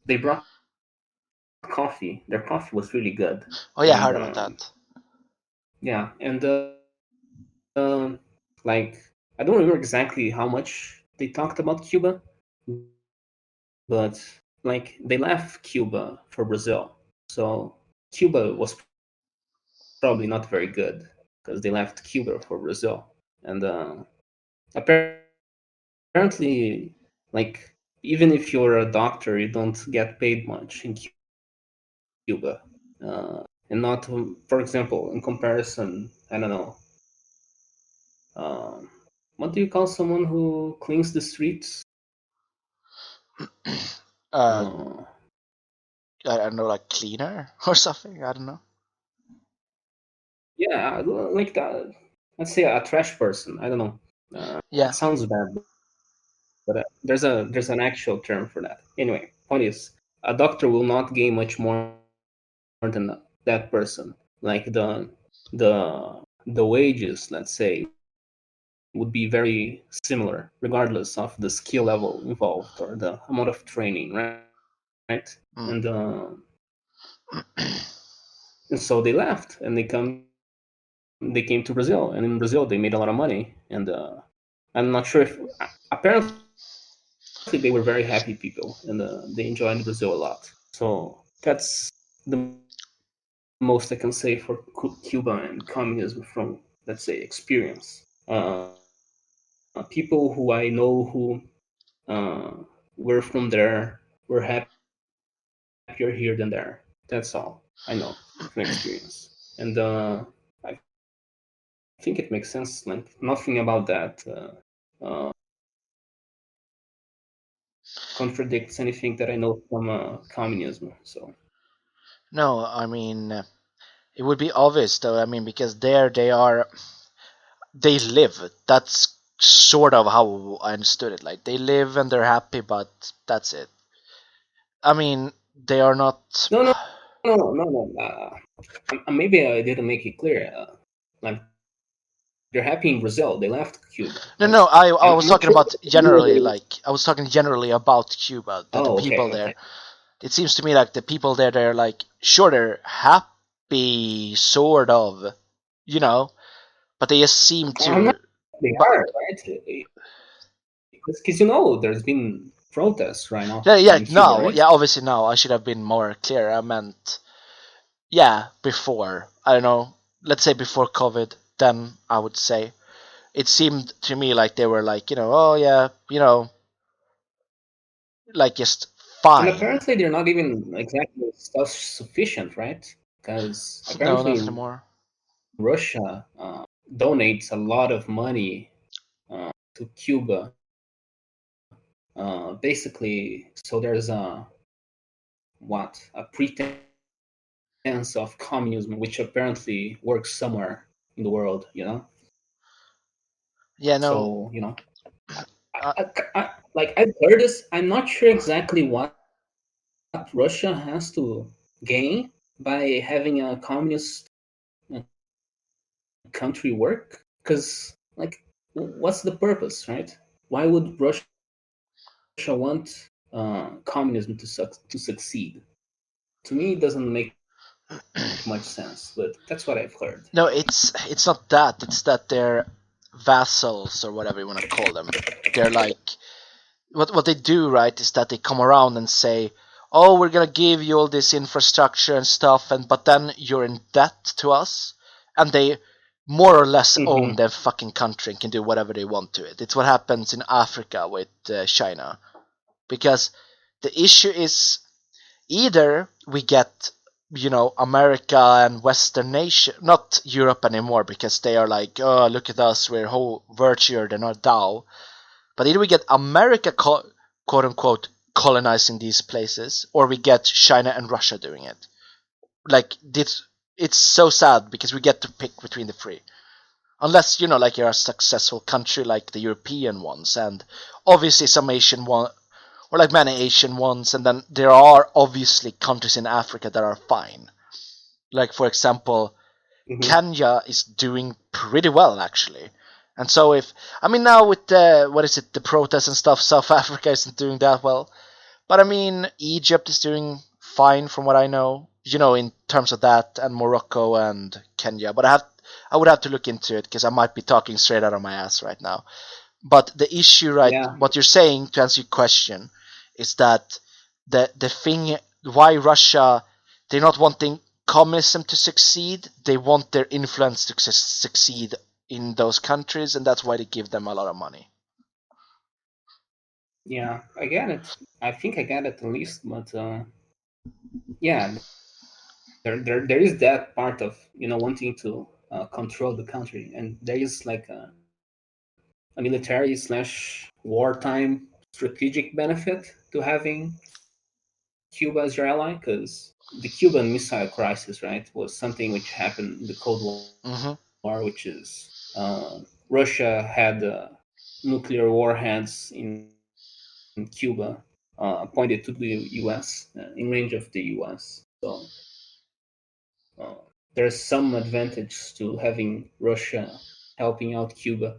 they brought coffee. Their coffee was really good, Oh yeah, I and heard about that. yeah, and um, like I don't remember exactly how much they talked about Cuba, but like they left Cuba for Brazil. So Cuba was probably not very good because they left Cuba for Brazil, and apparently, like even if you're a doctor, you don't get paid much in Cuba, and not, for example, in comparison, I don't know, um, what do you call someone who cleans the streets? uh, Uh, I don't know, like cleaner or something. I don't know. yeah, like that. Let's say a trash person. I don't know. Yeah. It sounds bad, but there's an actual term for that. Anyway, point is, a doctor will not gain much more than that person. Like the wages, let's say, would be very similar, regardless of the skill level involved or the amount of training, right? Right? Mm. And so they left, and they came to Brazil, and in Brazil they made a lot of money, and I'm not sure if apparently they were very happy people, and they enjoyed Brazil a lot. So that's the most I can say for Cuba and communism from, let's say, experience. People who I know who were from there were happier here than there. That's all I know from experience. And I think it makes sense. Like nothing about that contradicts anything that I know from communism. So No, I mean it would be obvious though. I mean because there they live. That's sort of how I understood it. Like they live and they're happy, but that's it. I mean they are not. no, no, no, no, no. Maybe I didn't make it clear. Like they're happy in Brazil. They left Cuba, No, right? no. I I'm was not talking sure about where generally. they. Like I was talking generally about Cuba. That the Oh, people okay, there. okay. It seems to me like the people there, they're like sure they're happy, sort of, you know, but they just seem I'm not. to. They But are right because there's been protests right now yeah, yeah, in Cuba, no, right? yeah, obviously now I should have been more clear. I meant yeah, before. I don't know. Let's say before COVID. Then I would say it seemed to me like they were like oh yeah, like just And fine. apparently they're not even exactly self-sufficient, right? Because No, apparently not anymore. Russia donates a lot of money to Cuba. Basically, so there's a pretense of communism, which apparently works somewhere in the world, Yeah, no. So Uh, like I've heard this. I'm not sure exactly what Russia has to gain by having a communist uh, country work, because like what's the purpose, right? Why would Russia want communism to succeed? To me, it doesn't make much sense, but that's what I've heard. no, it's not that. It's that they're vassals or whatever you want to call them. They're like what they do, right? Is that they come around and say, "Oh, we're gonna give you all this infrastructure and stuff," and but then you're in debt to us, and they more or less own Mm-hmm. their fucking country and can do whatever they want to it. It's what happens in Africa with China, because the issue is either we get America and Western nation, not Europe anymore, because they are like, oh, look at us, we're whole virtue, they're not Tao. But either we get America, quote unquote, colonizing these places, or we get China and Russia doing it. Like this, it's so sad because we get to pick between the three. Unless like you're a successful country like the European ones, and obviously some Asian one, or like many Asian ones, and then there are obviously countries in Africa that are fine. Like for example, Mm-hmm. Kenya is doing pretty well actually. And so if I mean now with the what is it, the protests and stuff, South Africa isn't doing that well. But I mean Egypt is doing fine from what I know. In terms of that, and Morocco and Kenya. But I would have to look into it because I might be talking straight out of my ass right now. But the issue, right, Yeah, what you're saying to answer your question is that the thing why Russia, they're not wanting communism to succeed, they want their influence to succeed in those countries, and that's why they give them a lot of money. yeah, I get it. I think I get it at least, but yeah, there is that part of wanting to control the country, and there is like a military slash wartime strategic benefit to having Cuba as your ally, because the Cuban Missile Crisis, right, was something which happened in the Cold Mm-hmm. War, which is Russia had nuclear warheads in Cuba, pointed to the U.S. In range of the U.S. So uh, there's some advantage to having Russia helping out Cuba,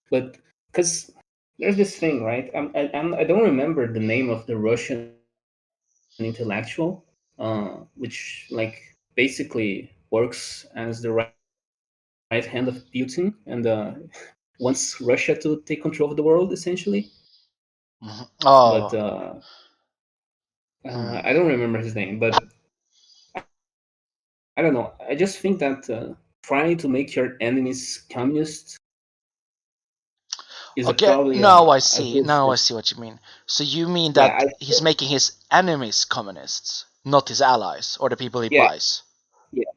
but because there's this thing, right? I don't remember the name of the Russian intellectual, which like basically works as the right hand of Putin and wants Russia to take control of the world essentially. Mm-hmm. But Oh. Mm. I don't remember his name. But I don't know. I just think that trying to make your enemies communist is Okay, probably now I a see. good Now I thing. see what you mean. So you mean Yeah, that he's making his enemies communists, not his allies or the people he yeah, buys? yeah.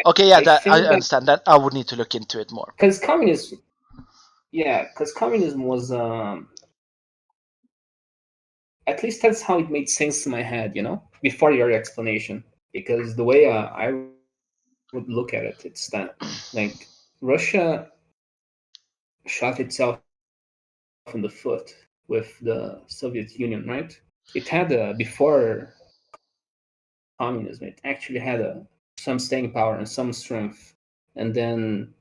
Okay, yeah, I that I think that understand. That I would need to look into it more. because communism, yeah, because communism was at least that's how it made sense in my head, before your explanation. Because the way I would look at it, it's that like Russia shot itself in the foot with the Soviet Union, right? It had before communism, it actually had some staying power and some strength, and then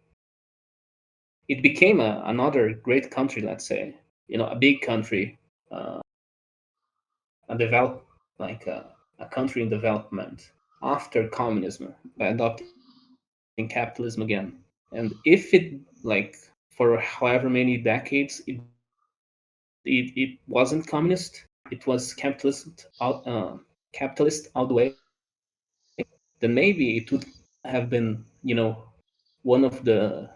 it became another great country, let's say, a big country, uh, a develop like a country in development after communism by adopting capitalism again. And if it like for however many decades it wasn't communist, it was capitalist all the way, then maybe it would have been one of the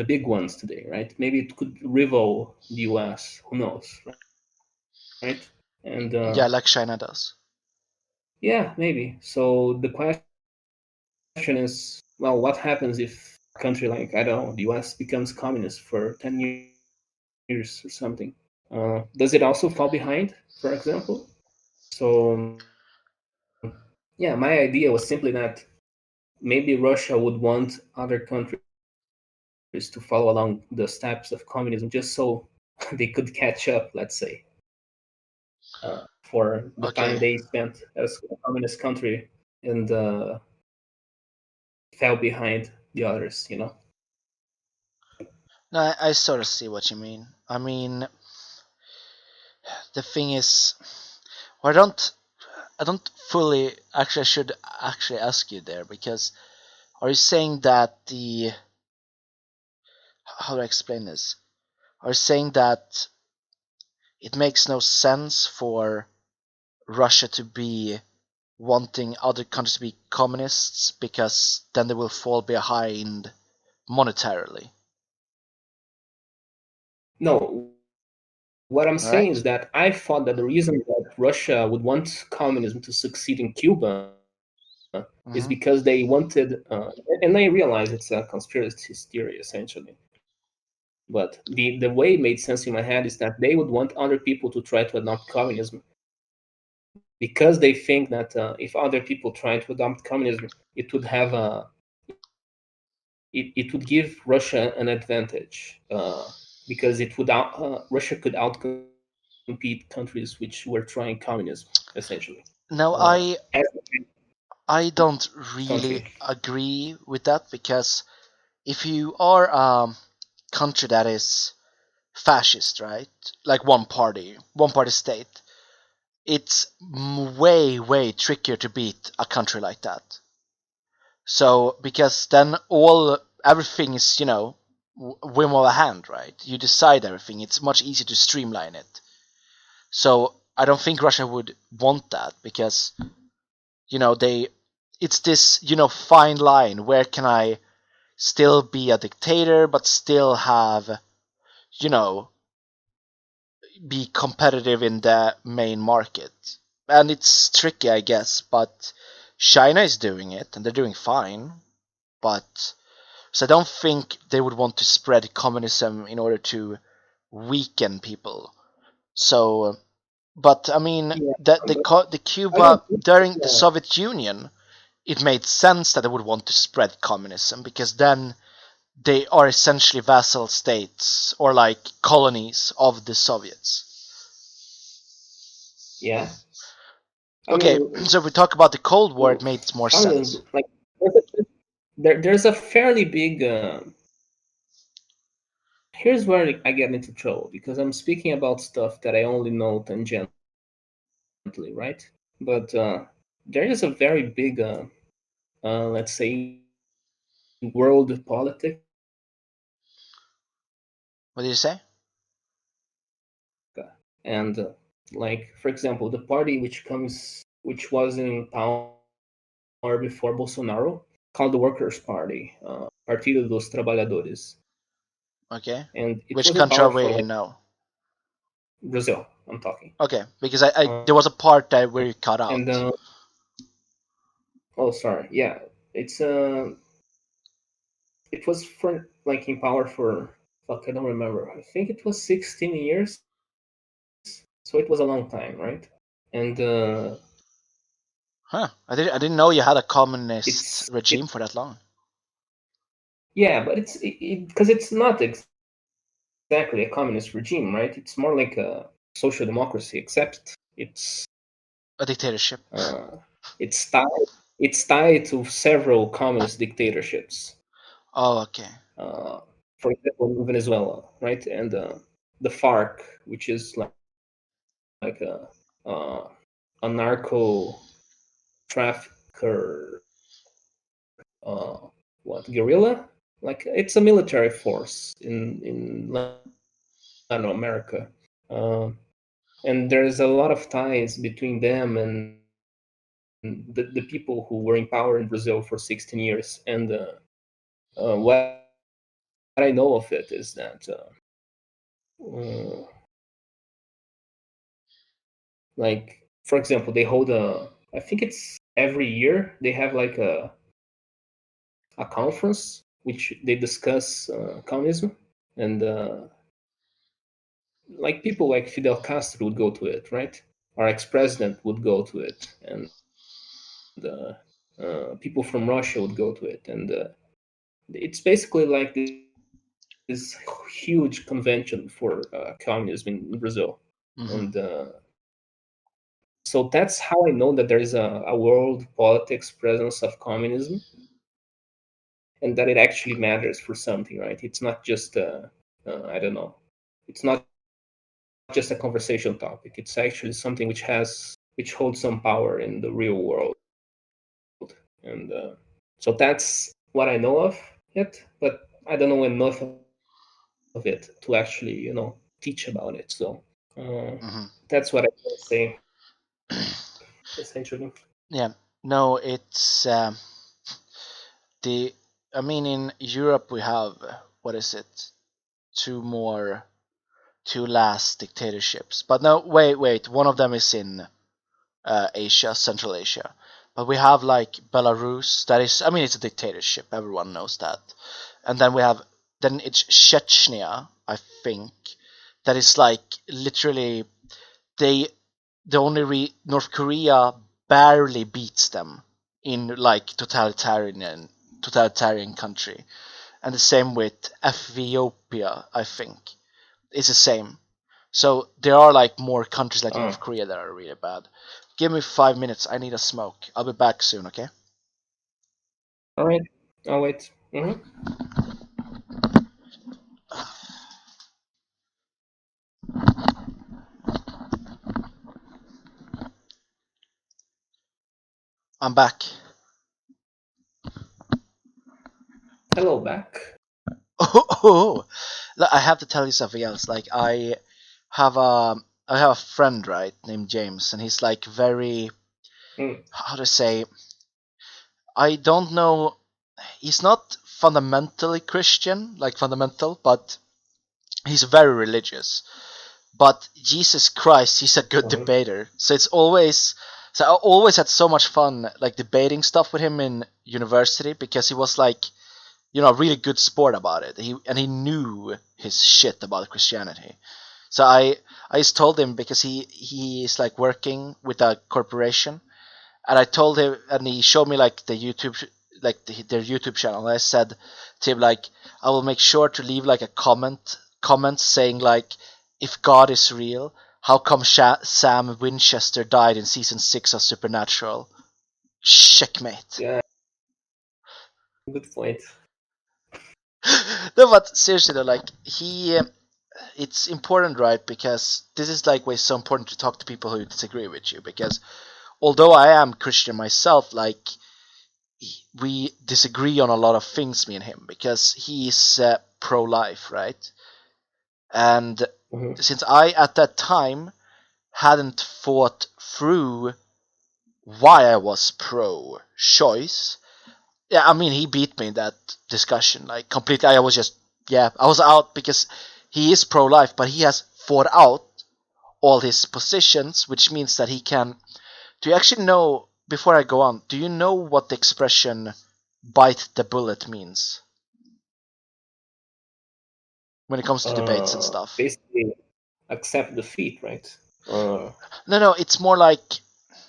big ones today, right? Maybe it could rival the US. Who knows, right? And Yeah, like China does. yeah, maybe. So the question is, well, what happens if a country like, I don't know, the US becomes communist for 10 years or something? Does it also fall behind, for example? So yeah, my idea was simply that maybe Russia would want other countries to follow along the steps of communism just so they could catch up, let's say, for the time Okay. they spent as a communist country and fell behind the others. No, I sort of see what you mean. I mean, the thing is, well, I don't fully actually I should actually ask you there because are you saying that the how do I explain this? Are you saying that it makes no sense for Russia to be wanting other countries to be communists because then they will fall behind monetarily, No, what I'm saying right? is that I thought that the reason that Russia would want communism to succeed in Cuba is Mm-hmm. because they wanted, and I realize it's a conspiracy theory essentially, but the way it made sense in my head is that they would want other people to try to adopt communism because they think that if other people try to adopt communism, it would have it would give Russia an advantage because Russia could outcompete countries which were trying communism essentially Now uh, as I don't a really country. agree with that because if you are a country that is fascist, right? Like one party state, it's way trickier to beat a country like that. So because then everything is whim of a hand, right? You decide everything. It's much easier to streamline it. So I don't think Russia would want that because they it's this fine line. Where can I still be a dictator but still have you know be competitive in the main market? And it's tricky, I guess, but China is doing it and they're doing fine. But so I don't think they would want to spread communism in order to weaken people. So, but I mean, Yeah, but the I don't Cuba think during the Soviet Union, it made sense that they would want to spread communism because then they are essentially vassal states or like colonies of the Soviets. yeah. I Okay, mean, so if we talk about the Cold War, it made more sense. communism like there's a fairly big. Here's where I get into trouble because I'm speaking about stuff that I only know tangentially, right? But there is a very big, let's say, world politics, What did you say? and like for example, the party which was in power before Bolsonaro, called the Workers' Party, Partido dos Trabalhadores, Okay, and it which was in country power are for we like in now? Brazil. I'm talking, Okay, because I there was a part that where you cut and out. Oh, sorry. Yeah, it's it was for like in power for fuck. I don't remember. I think it was 16 years. So it was a long time, right? And Huh? I didn't know you had a communist it regime for that long. yeah, but it's because it's not exactly a communist regime, right? It's more like a social democracy, except A dictatorship. uh, it's tied it's tied to several communist dictatorships. Oh, okay. Uh, for example, Venezuela, right? And the FARC, which is like uh, a narco trafficker, uh, what guerrilla? Like it's a military force in Latin America, uh, and there's a lot of ties between them and the people who were in power in Brazil for 16 years. And what I know of it is that like for example they hold a, I think it's every year they have like a conference which they discuss communism, and like people like Fidel Castro would go to it, right? Our ex-president would go to it, and uh, people from Russia would go to it, and it's basically like this huge convention for communism in Brazil, Hmm. and so that's how I know that there is a world politics presence of communism, and that it actually matters for something, right? It's not just I don't know, it's not just a conversation topic. It's actually something which holds some power in the real world, and so that's what I know of it. But I don't know enough of it to actually teach about it. So uh, Hmm. that's what I can say essentially. Yeah. No, it's the. I mean, in Europe we have what is it? Two more, two last dictatorships. But no, wait. One of them is in Asia, Central Asia. But we have like Belarus. That is, I mean, it's a dictatorship. Everyone knows that. And then we have, then it's Chechnya, I think. That is like literally they the only North Korea barely beats them in like totalitarian country, and the same with Ethiopia. I think it's the same. So there are like more countries like uh, North Korea that are really bad. Give me 5 minutes. I need a smoke. I'll be back soon. Okay. all right, I'll wait. I'm back. Hello back. Oh, I have to tell you something else. Like have a I have a friend, right, named James, and he's like very, Mm, how to say, I don't know. He's not fundamentally Christian, like fundamental, but he's very religious. But Jesus Christ, he's a good mhm. debater. So it's always, so I always had so much fun like debating stuff with him in university because he was like, a really good sport about it. He knew his shit about Christianity. So I just told him because he is like working with a corporation, and I told him, and he showed me like the YouTube, like their YouTube channel. And I said to him like, I will make sure to leave like a comment saying like, if God is real, how come Sam Winchester died in season 6 of Supernatural? Checkmate. Yeah, good point. No, but seriously though, like it's important, right? Because this is like why it's so important to talk to people who disagree with you. Because although I am Christian myself, like we disagree on a lot of things, me and him, because he's pro-life, right? And Hmm. since I at that time hadn't thought through why I was pro-choice, yeah, I mean he beat me in that discussion, like completely. I was just, yeah, I was out because he is pro-life, but he has thought out all his positions, which means that he can. Do you actually know? before I go on, do you know what the expression "bite the bullet" means when it comes to debates and stuff? Basically, accept defeat, right? Or No, it's more like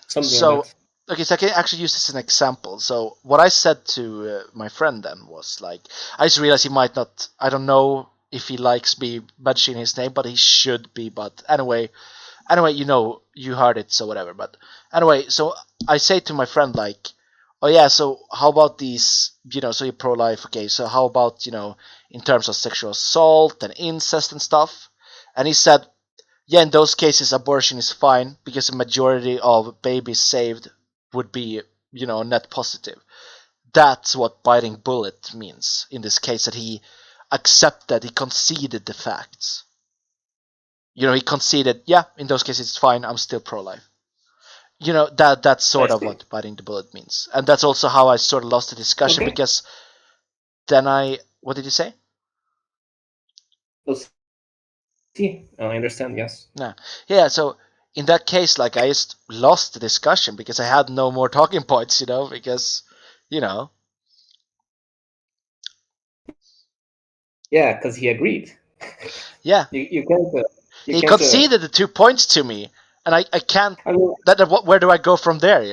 something like so. that. Okay, so I can actually use this as an example. So what I said to my friend then was like, I just realized he might not. I don't know if he likes me mentioning his name, but he should be. But anyway, you heard it, so whatever. But anyway, so I say to my friend like, oh yeah, so how about these? So you're pro-life, okay? So how about in terms of sexual assault and incest and stuff? And he said, yeah, in those cases, abortion is fine because the majority of babies saved would be, net positive. That's what biting bullet means in this case, that he accepted, he conceded the facts. He conceded, yeah, in those cases, it's fine, I'm still pro life. That's I sort of see. what biting the bullet means. And that's also how I sort of lost the discussion Okay. because then what did you say? We'll see. I understand. Yes. No. Yeah, so in that case, like, I just lost the discussion because I had no more talking points, because, you know, Yeah, because he agreed. yeah. You can't. You He can't. conceded the 2 points to me, and I can't. I mean, Where do I go from there?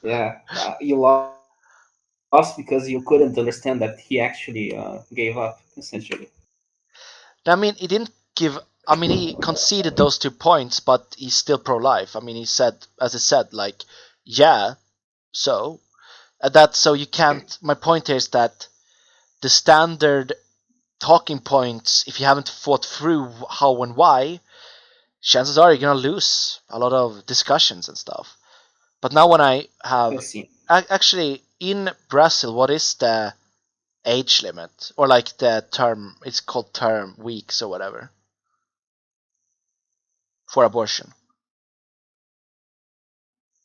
yeah. You lost because you couldn't understand that he actually gave up, essentially. I mean, he didn't give. I mean, he conceded those 2 points, but he's still pro-life. I mean, he said, as I said, like, yeah, so so you can't. My point here is that the standard talking points, if you haven't thought through how and why, chances are you're gonna lose a lot of discussions and stuff. But now when I I have see. actually in Brazil, what is the age limit or like the term? It's called term weeks or whatever for abortion.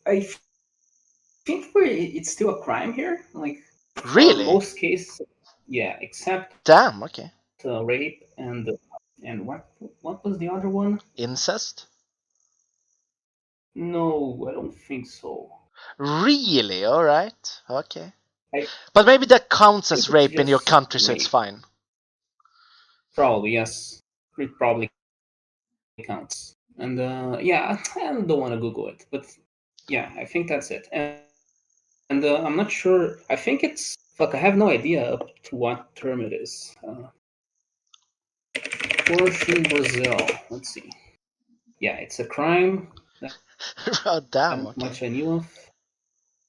I think it's still a crime here. Like Really? most cases, yeah, except Damn. Okay. rape and what was the other one? Incest. No, I don't think so. Really? All right. Okay. I But maybe that counts think as it's rape in your just country, so it's rape. fine. Probably yes. It probably counts. And yeah, I don't want to Google it, but yeah, I think that's it. And I'm not sure. I think it's fuck. I have no idea up to what term it is. Abortion in Brazil. Let's see. Yeah, it's a crime. Oh, damn. That Okay. much I knew of.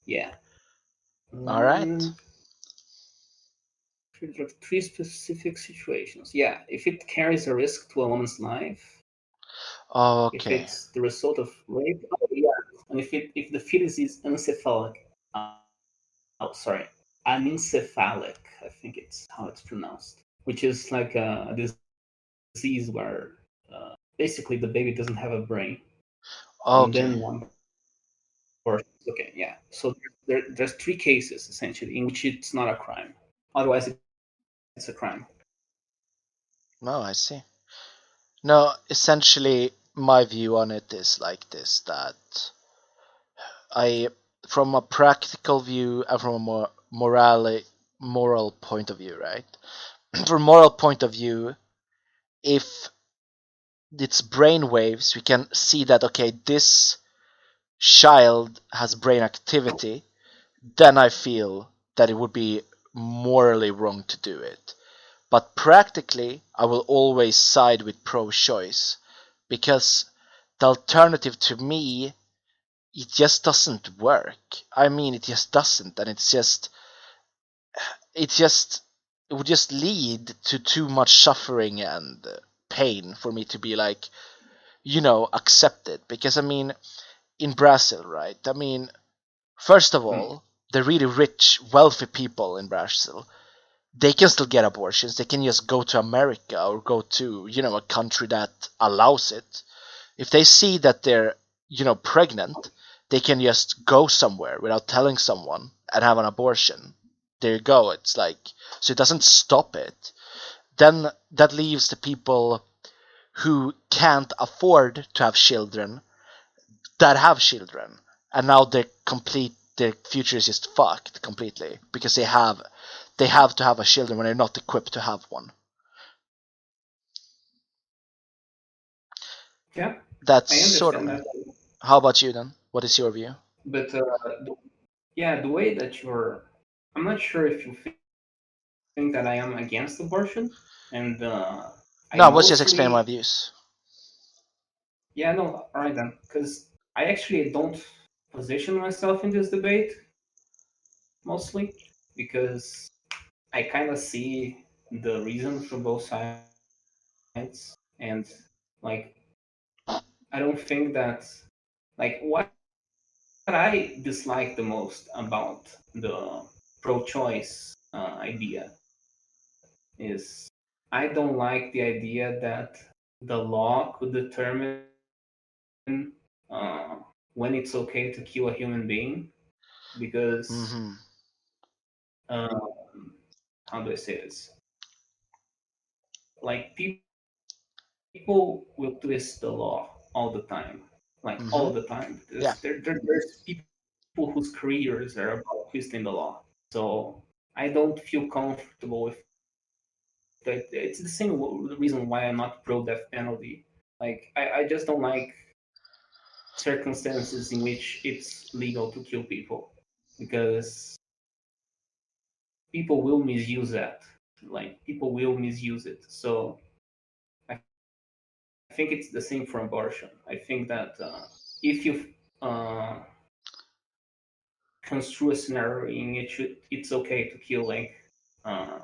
Yeah. All right. Three specific situations. Yeah, if it carries a risk to a woman's life, if Okay. it's the result of rape, oh, yeah, and if the fetus is encephalic, sorry, anencephalic, I think it's how it's pronounced, which is like a disease where basically the baby doesn't have a brain, and Okay. then one person. Okay, yeah. So there's three cases essentially in which it's not a crime. Otherwise, it's a crime. No, I see. No, essentially, my view on it is like this: that I, from a practical view and from a more moral point of view, right? From a moral point of view, if it's brain waves, we can see that okay, this child has brain activity, then I feel that it would be morally wrong to do it. But practically, I will always side with pro-choice because the alternative to me, it just doesn't work. I mean, it just doesn't, and it just it would just lead to too much suffering and pain for me to be like, accept it. Because I mean, in Brazil, right? I mean, first of Hmm. all, the really rich, wealthy people in Brazil, they can still get abortions. They can just go to America or go to, a country that allows it. If they see that they're, pregnant, they can just go somewhere without telling someone and have an abortion. There you go. It's like, so it doesn't stop it. Then that leaves the people who can't afford to have children that have children. and now their future is just fucked completely because they have to have a children when they're not equipped to have one. Yeah, That's I sort of understand me. that. How about you then? What is your view? But yeah, the way that I'm not sure if you think that I am against abortion, and I No, I was just explaining my mostly, views. yeah, no, all right then, because I actually don't position myself in this debate mostly because I kind of see the reason for both sides, and like I don't think that like what I dislike the most about the pro-choice idea is I don't like the idea that the law could determine uh, when it's okay to kill a human being because Mm-hmm. um, how do I say this? Like people will twist the law all the time, like Mm-hmm. all the time. Yeah. There's people whose careers are about twisting the law. So I don't feel comfortable with that. It's the same reason why I'm not pro death penalty. Like I just don't like circumstances in which it's legal to kill people because people will misuse that. Like people will misuse it. So I think it's the same for abortion. I think that if you uh, construe a scenario in which it's okay to kill like uh,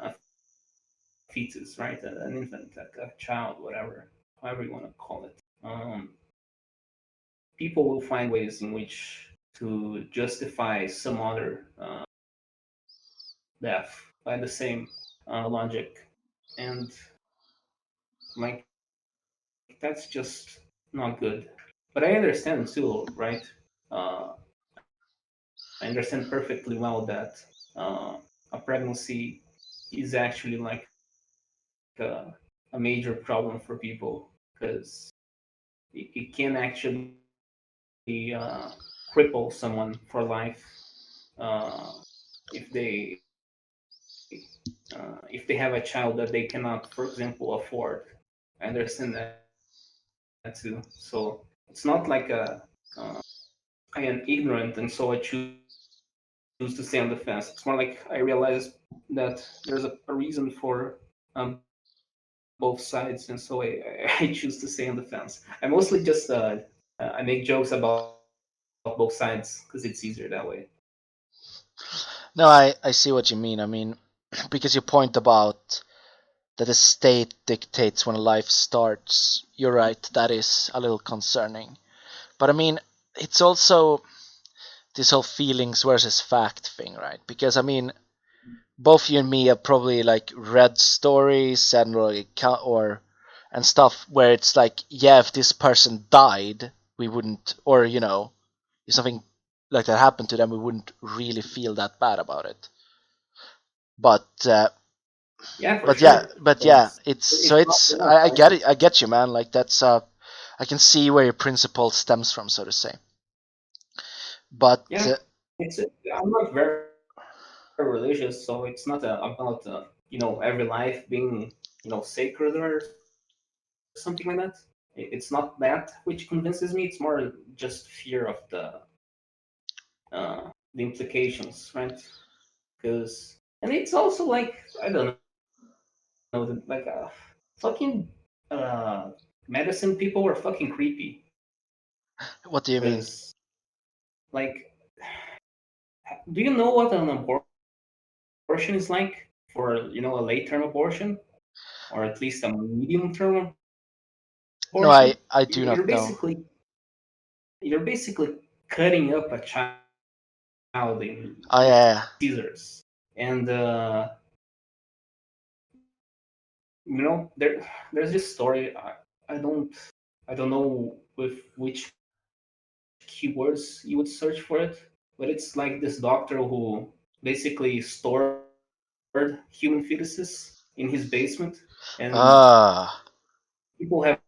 a fetus, right? An infant, like a child, whatever, however you want to call it. People will find ways in which to justify some other death by the same logic, and like that's just not good. But I understand too, right? Uh, I understand perfectly well that a pregnancy is actually like a, a major problem for people because it can actually cripple someone for life uh, if they have a child that they cannot, for example, afford. I understand that too. So it's not like I am ignorant and so I choose to stay on the fence. It's more like I realize that there's a reason for both sides, and so I choose to stay on the fence. I mostly just I make jokes about both sides because it's easier that way. No, I see what you mean. I mean, because you point about that the state dictates when life starts. You're right. That is a little concerning. But I mean, it's also this whole feelings versus fact thing, right? Because I mean, both you and me have probably like read stories and or and stuff where it's like, yeah, if this person died, we wouldn't, or if something like that happened to them, we wouldn't really feel that bad about it. But Yeah, for but yeah, sure. but yeah, Because it's so it's not it's enough, I right? get it, I get you, man. Like that's I can see where your principle stems from, so to say. But Yeah, it's I'm not very religious, so it's not about every life being sacred or something like that. It's not that which convinces me. It's more just fear of the implications, right? Because and it's also like I don't know, like fucking uh, medicine people are fucking creepy. what do you mean? Because like, do you know what an abortion is like for a late term abortion or at least a medium term No, abortion? I do You're not know. basically you're basically cutting up a child in Oh with yeah, scissors, and there's this story. I don't I don't know with which keywords you would search for it, but it's like this doctor who basically stored human fetuses in his basement, and ah, people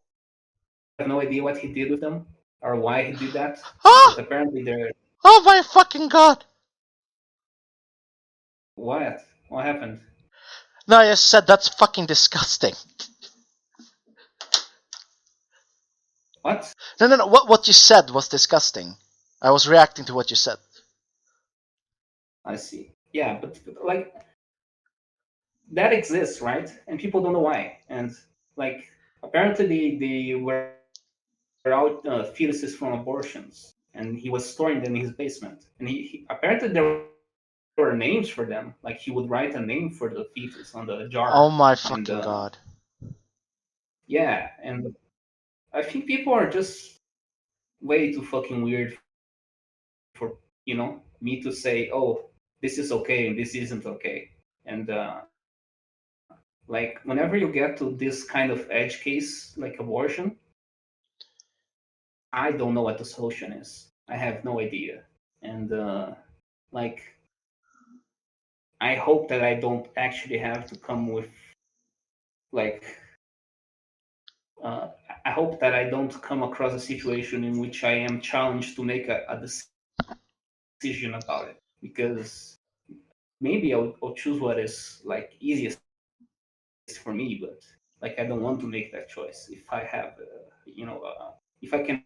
have no idea what he did with them. or why he did that, but Ah! apparently there. Oh my fucking god! What? What happened? No, I just said that's fucking disgusting. What? No, no, no. What you said was disgusting. I was reacting to what you said. I see. Yeah, but like that exists, right? And people don't know why. And like apparently they were out fetuses from abortions, and he was storing them in his basement. And he apparently there were names for them. Like he would write a name for the fetus on the Oh jar, my and fucking god. yeah, and I think people are just way too fucking weird for me to say, oh, this is okay and this isn't okay. And like whenever you get to this kind of edge case like abortion, I don't know what the solution is. I have no idea. And like I hope that I don't actually have to come with like uh, I hope that I don't come across a situation in which I am challenged to make a decision about it, because maybe I'll choose what is like easiest for me, but like I don't want to make that choice. If I have if I can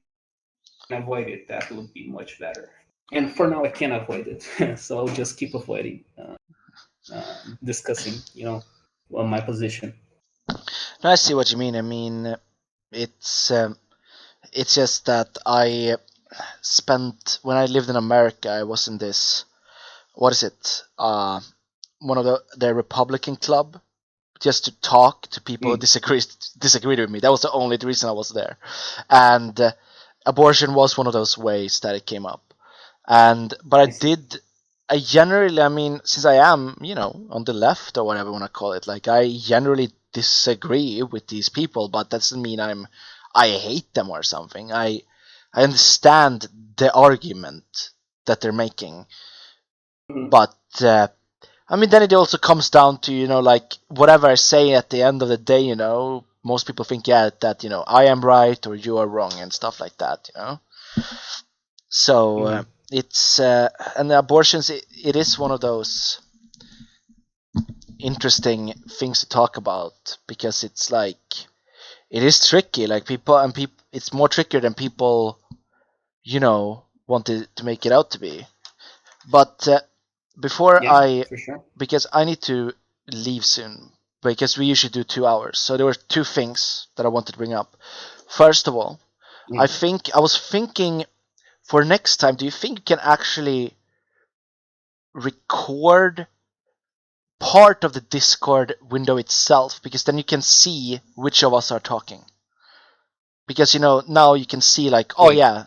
avoid it, that would be much better. And for now I can't avoid it. So I'll just keep avoiding discussing my position. No, I see what you mean. I mean, it's um, it's just that I spent when I lived in America. I was in this. What is it? One of the Republican club, just to talk to people who Mm, disagreed with me. That was the only reason I was there, and abortion was one of those ways that it came up. But I I see. did. I generally, I mean, since I am, on the left or whatever you want to call it, like I generally disagree with these people, but that doesn't mean I hate them or something. I understand the argument that they're making, Mhm. but I mean, then it also comes down to like whatever I say at the end of the day, most people think yeah that I am right or you are wrong and stuff like that. So Mhm. it's and the abortions. It is one of those interesting things to talk about because it's like it is tricky. Like people, it's more trickier than people wanted to make it out to be. But before Yeah, I, for sure. because I need to leave soon, because we usually do 2 hours. So there were two things that I wanted to bring up. First of all, Mhm. I was thinking for next time. Do you think you can actually record part of the Discord window itself? Because then you can see which of us are talking. Because now you can see like, oh Wait. yeah.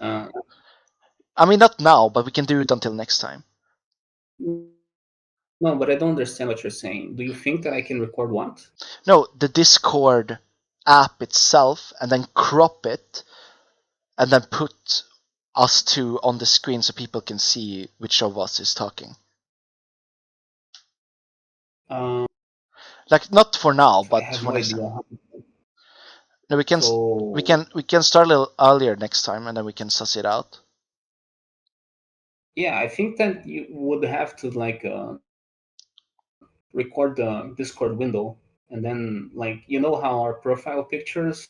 I mean, not now, but we can do it until next time. No, but I don't understand what you're saying. Do you think that I can record what? No, the Discord app itself, and then crop it, and then put us two on the screen so people can see which of us is talking. Um, Like not for now, I but have for no next idea. time. No, we can we So can we can start a little earlier next time, and then we can suss it out. yeah, I think that you would have to like record the Discord window, and then like how our profile pictures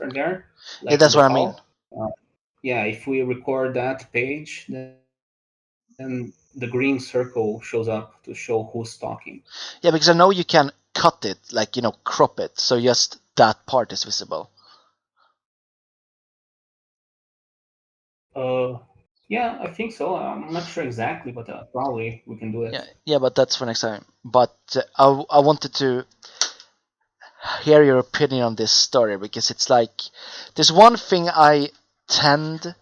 are there, Yeah, like in that's the what I mean. call. Yeah, if we record that page, then the green circle shows up to show who's talking. Yeah, because I know you can cut it, like crop it, so just that part is visible. Uh, yeah, I think so. I'm not sure exactly, but probably we can do Yeah, it. yeah, but that's for next time. But I wanted to hear your opinion on this story because it's like there's one thing I tend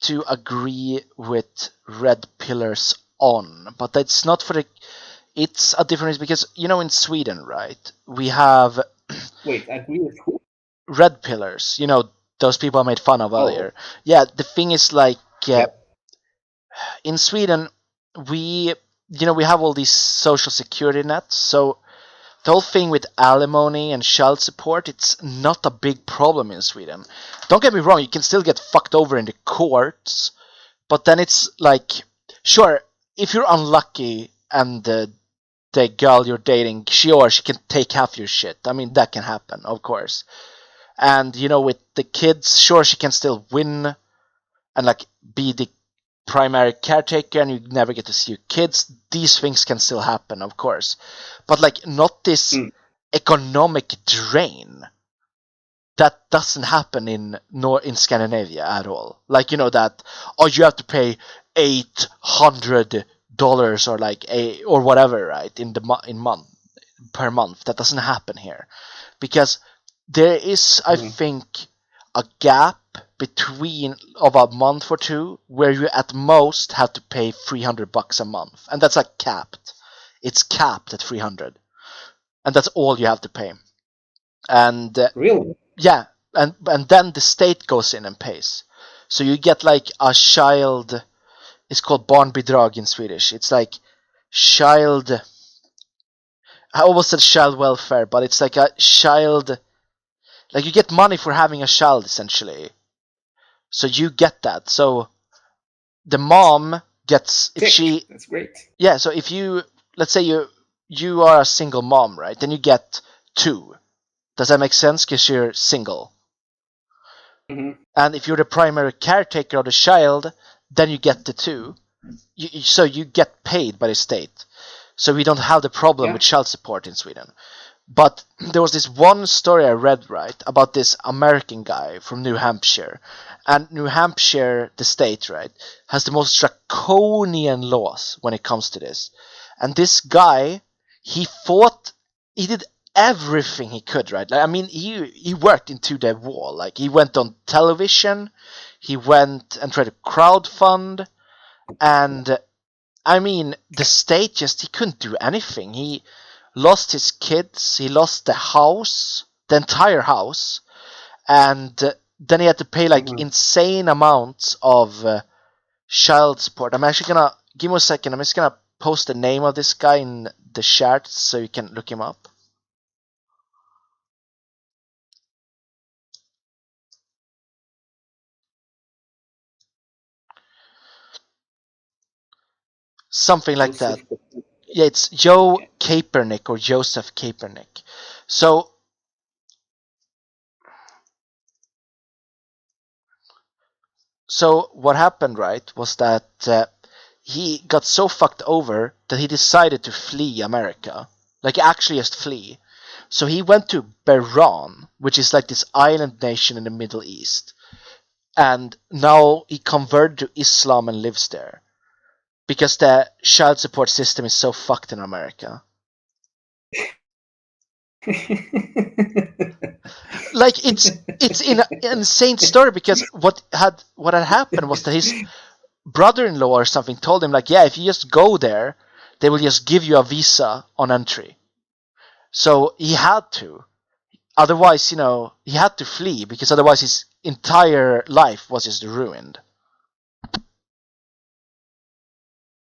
to agree with Red Pillars on, but that's not for the. It's a difference because in Sweden, right? We have Wait, I agree with who? Red Pillars. Those people I made fun of Oh, earlier. Yeah, the thing is like yeah. in Sweden, we we have all these social security nets. So the whole thing with alimony and child support, it's not a big problem in Sweden. Don't get me wrong, you can still get fucked over in the courts, but then it's like, sure, if you're unlucky and the girl you're dating, she can take half your shit. I mean, that can happen, of course. And, with the kids, sure, she can still win and, like, be the primary caretaker and you never get to see your kids. These things can still happen, of course. But, like, not this economic drain. That doesn't happen in Scandinavia at all. Like, that, you have to pay $800 or like or whatever, right, per month. That doesn't happen here, because there is, I think, a gap between of a month or two where you at most have to pay $300 a month, and that's like capped. It's capped at 300, and that's all you have to pay. And Really? yeah, and then the state goes in and pays. So you get like a child. It's called barnbidrag in Swedish. It's like child. I almost said child welfare, but it's like a child. Like you get money for having a child, essentially. So you get that. So the mom gets, if she. That's great. Yeah. So if you, let's say you are a single mom, right? Then you get 2. Does that make sense? Because you're single. Mm-hmm. And if you're the primary caretaker of the child, then you get the 2. So you get paid by the state. So we don't have the problem with child support in Sweden. But there was this one story I read, right, about this American guy from New Hampshire. And New Hampshire, the state, right, has the most draconian laws when it comes to this. And this guy, he did everything he could, right? Like, I mean, he worked into the wall. Like, he went on television, he went and tried to crowdfund, and I mean, the state he couldn't do anything. He lost his kids, he lost the house, the entire house, and then he had to pay like insane amounts of child support. I'm actually gonna, give me a second, I'm just gonna post the name of this guy in the chat so you can look him up. Something like that. Yeah, it's Joe Kaepernick or Joseph Kaepernick. So what happened, right, was that he got so fucked over that he decided to flee America. Like, actually just flee. So he went to Bahrain, which is like this island nation in the Middle East. And now he converted to Islam and lives there. Because the child support system is so fucked in America. Like, it's an insane story, because what had happened was that his brother-in-law or something told him, like, yeah, if you just go there, they will just give you a visa on entry. So he had to. Otherwise, he had to flee, because otherwise his entire life was just ruined.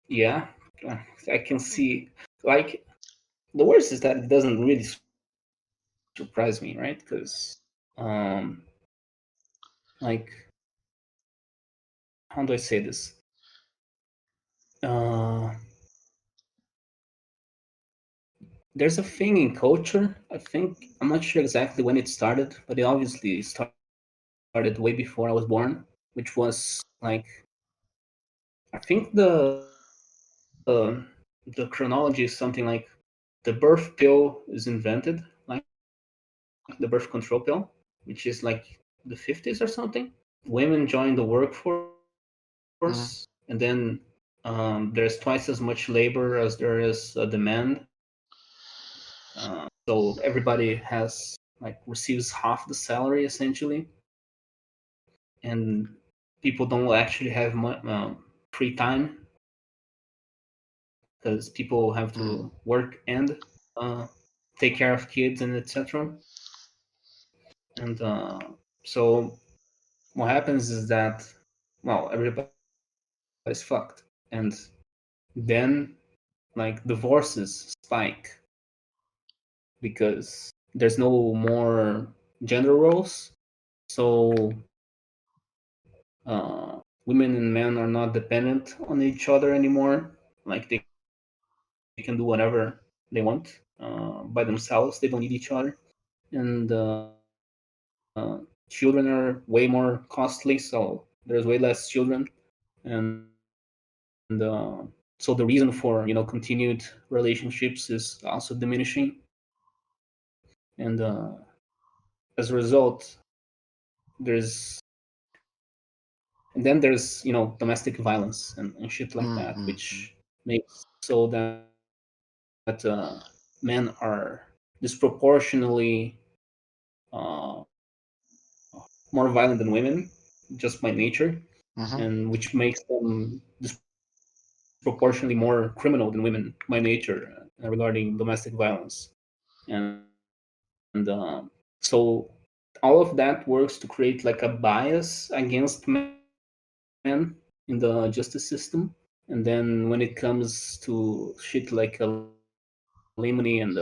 Yeah, I can see. Like, the worst is that it doesn't really surprise me, right? Because, like, how do I say this? There's a thing in culture, I think, I'm not sure exactly when it started, but it obviously started way before I was born, which was, like, I think the chronology is something like the birth pill is invented, like the birth control pill, which is like the 50s or something. Women join the workforce, and then there's twice as much labor as there is a demand. So everybody receives half the salary essentially, and people don't actually have free time because people have to work and take care of kids and etc. And so what happens is that, well, everybody's fucked, and then like divorces spike because there's no more gender roles. So women and men are not dependent on each other anymore. Like they can do whatever they want by themselves. They don't need each other. And children are way more costly, so there's way less children. And so the reason for continued relationships is also diminishing. And as a result, there's and then there's domestic violence and shit like that, which makes so that men are disproportionately more violent than women, just by nature, and which makes them disproportionately more criminal than women by nature regarding domestic violence. And so all of that works to create like a bias against men in the justice system. And then when it comes to shit like alimony and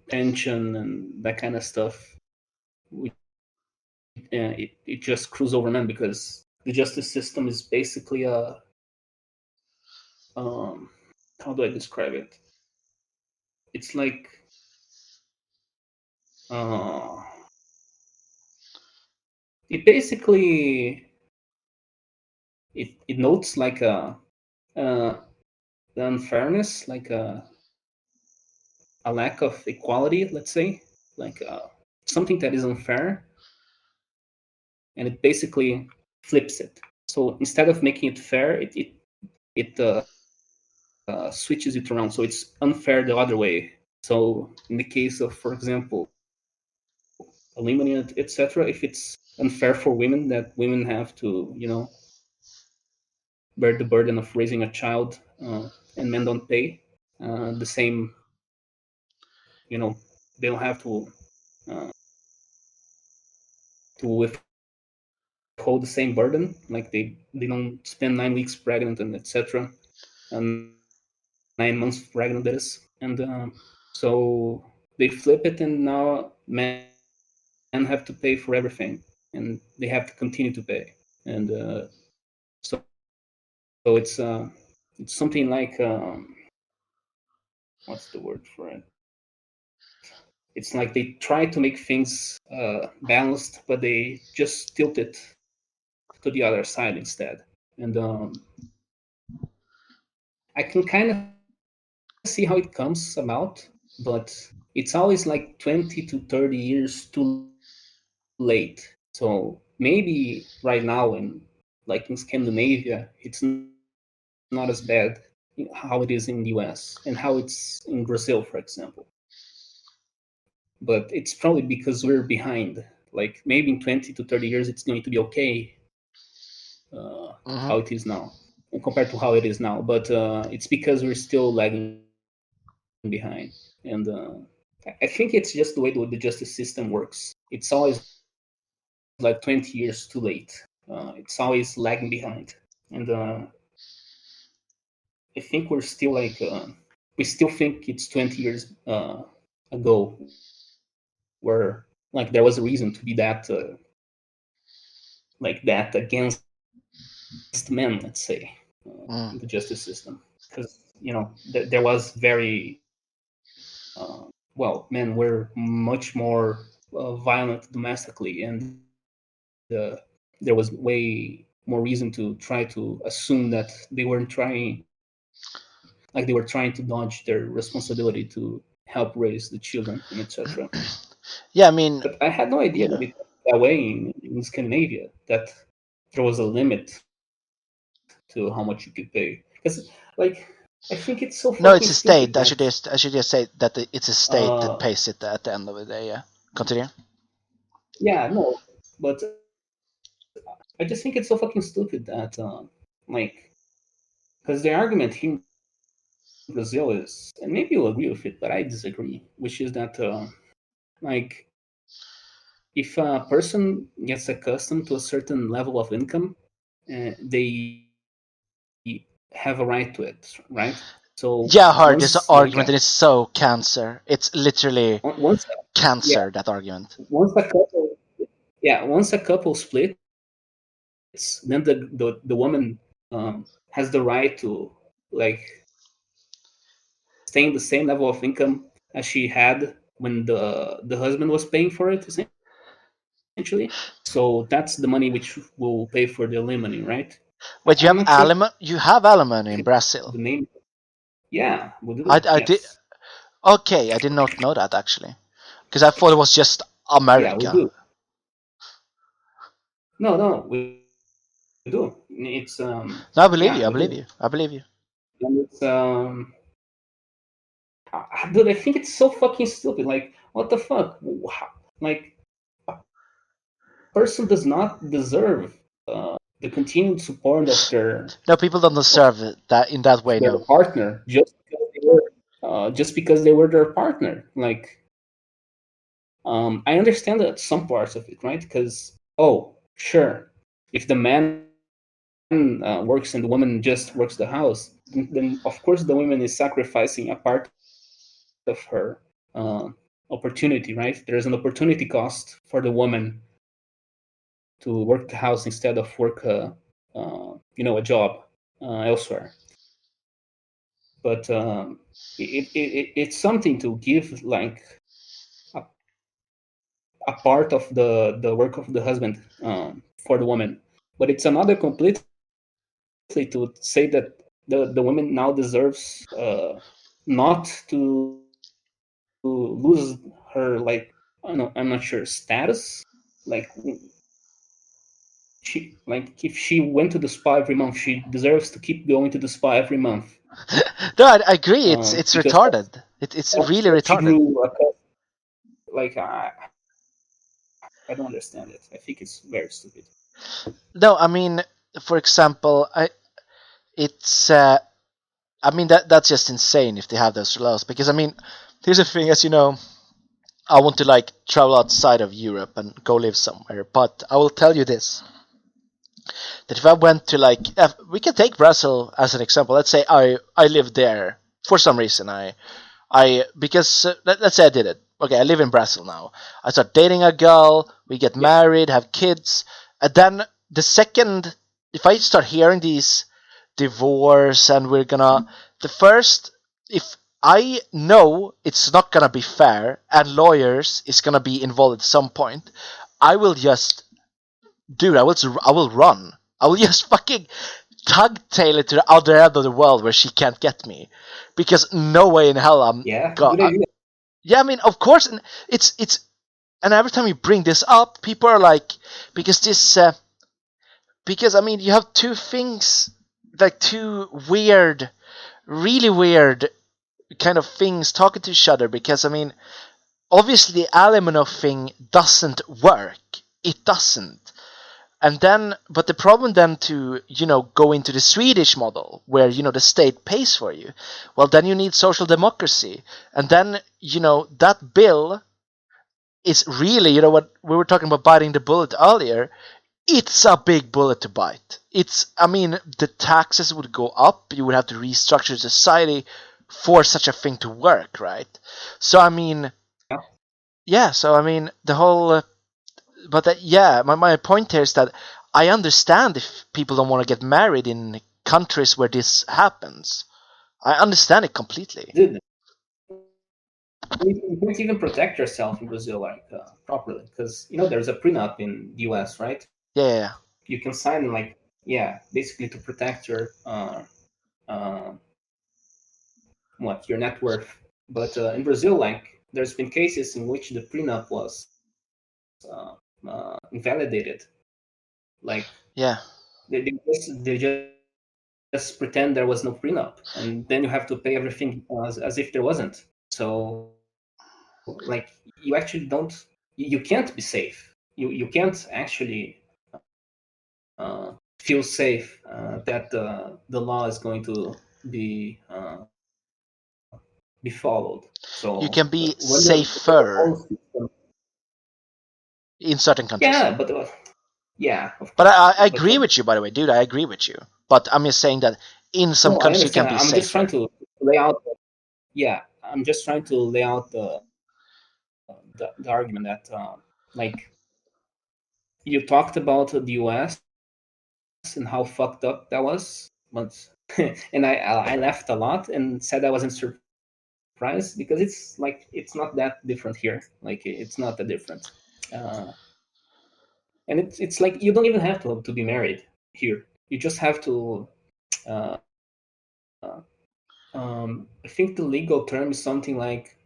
pension and that kind of stuff, it just screws over men because the justice system is basically a how do I describe it? It's like uh, it basically it notes like uh, the unfairness, like a lack of equality, let's say, like something that is unfair, and it basically flips it. So instead of making it fair, it switches it around, so it's unfair the other way. So in the case of, for example, alimony, etc., if it's unfair for women that women have to, bear the burden of raising a child, and men don't pay the same, they don't have uh, to withhold the same burden. Like they don't spend 9 weeks pregnant and etc. 9 months pregnant, that is. And so they flip it, and now men have to pay for everything, and they have to continue to pay. And so it's something like what's the word for it? It's like they try to make things balanced, but they just tilt it to the other side instead. And I can kind of see how it comes about, but it's always like 20 to 30 years too late. So maybe right now, in Scandinavia, it's not as bad, how it is in the US and how it's in Brazil, for example. But it's probably because we're behind. Like maybe in 20 to 30 years, it's going to be okay, how it is now, compared to how it is now. But it's because we're still lagging behind. And I think it's just the way the justice system works. It's always like 20 years too late. It's always lagging behind. And I think we're still like we still think it's 20 years ago, where like there was a reason to be that like that against men, let's say, in the justice system, because there was very well, men were much more violent domestically, and there was way more reason to try to assume that they weren't trying, like they were trying to dodge their responsibility to help raise the children and etc. Yeah, I But mean, I had no idea that it yeah. was that way in Scandinavia, that there was a limit to how much you could pay. Because, like, I think it's so fucking No, stupid it's a that, state. I should just say that it's a state uh, that pays it at the end of the day. Yeah. Continue. yeah, no, but I just think it's so fucking stupid that, like, because the argument here in Brazil is, and maybe you'll agree with it, but I disagree, which is that, like, if a person gets accustomed to a certain level of income, they have a right to it, right? So So Yeah, hard. This once like argument is so cancer. It's literally once yeah cancer. That argument. once a couple once a couple splits, then the woman has the right to like stay in the same level of income as she had when the husband was paying for it, essentially. So that's the money which will pay for the alimony, right? Wait, you I'm have not sure alimony? You have alimony in if Brazil? the name. Yeah, we I, do. I did. Yes. Okay, I did not know that actually, because I thought it was just Yeah, we America. do. No, no, we do. It's No, I believe you. yeah, I we believe do. you. I believe you. And it's dude, I think it's so fucking stupid. Like, what the fuck? Like, a person does not deserve the continued support No, people don't of deserve it that in that way. their No. partner just because they were their partner. Like, I understand that some parts of it, right? Because sure, if the man works and the woman just works the house, then of course the woman is sacrificing a part of her uh, opportunity, right? There's an opportunity cost for the woman to work the house instead of work, a job elsewhere. But it's something to give like a, a part of the work of the husband for the woman. But it's another completely to say that the woman now deserves not to lose her like I don't know, I'm not sure status. Like if she went to the spa every month, she deserves to keep going to the spa every month. No, I agree. It's Because retarded. It's that's really what she retarded. grew up like. I don't understand it. I think it's very stupid. No, I mean, for example, it's I mean that's just insane if they have those laws because I mean, here's the thing, as you know, I want to like travel outside of Europe and go live somewhere, but I will tell you this: that if I went to like, we can take Brazil as an example. Let's say I live there for some reason. I because let's say I did it. Okay, I live in Brazil now. I start dating a girl. We get Yeah, married, have kids, and then the second, if I start hearing these divorce and we're gonna the first, if I know it's not gonna be fair and lawyers is gonna be involved at some point, I will just dude, I will run. I will just fucking tug tail it to the other end of the world where she can't get me, because no way in hell I'm. yeah, God, good idea. yeah, I mean, of course, and it's and every time you bring this up, people are like, because this because I mean, you have two things, like two weird, really weird kind of things talking to each other. Because I mean, obviously, the alimony thing doesn't work. It doesn't. And then, but the problem then to, go into the Swedish model where, the state pays for you, well, then you need social democracy. And then, that bill is really, what we were talking about biting the bullet earlier. It's a big bullet to bite. I mean, the taxes would go up. You would have to restructure society for such a thing to work, right? So, I mean, Yeah. yeah, so, I mean, the whole but yeah, my point here is that I understand if people don't want to get married in countries where this happens. I understand it completely. Dude, you can't even protect yourself in Brazil like properly because there's a prenup in the U.S., right? Yeah, yeah, yeah. You can sign like basically to protect your uh, your net worth. But in Brazil, like there's been cases in which the prenup was invalidated. Like Yeah. they just pretend there was no prenup, and then you have to pay everything as if there wasn't. So like you actually don't, you can't be safe. You can't actually feel safe that the law is going to be be followed. You So can be when the whole safer system, in certain countries. yeah, but of But course, I but agree with you, by the way, dude. I agree with you. But I'm just saying that in some no, I countries you can understand. be I'm just trying safer. to. lay out. Yeah, I'm just trying to lay out the argument that like you talked about the U.S. and how fucked up that was, but and I laughed a lot and said I wasn't surprised because it's like it's not that different here. Like it's not that different, uh, and it's like you don't even have to be married here. You just have to. Uh, I think the legal term is something like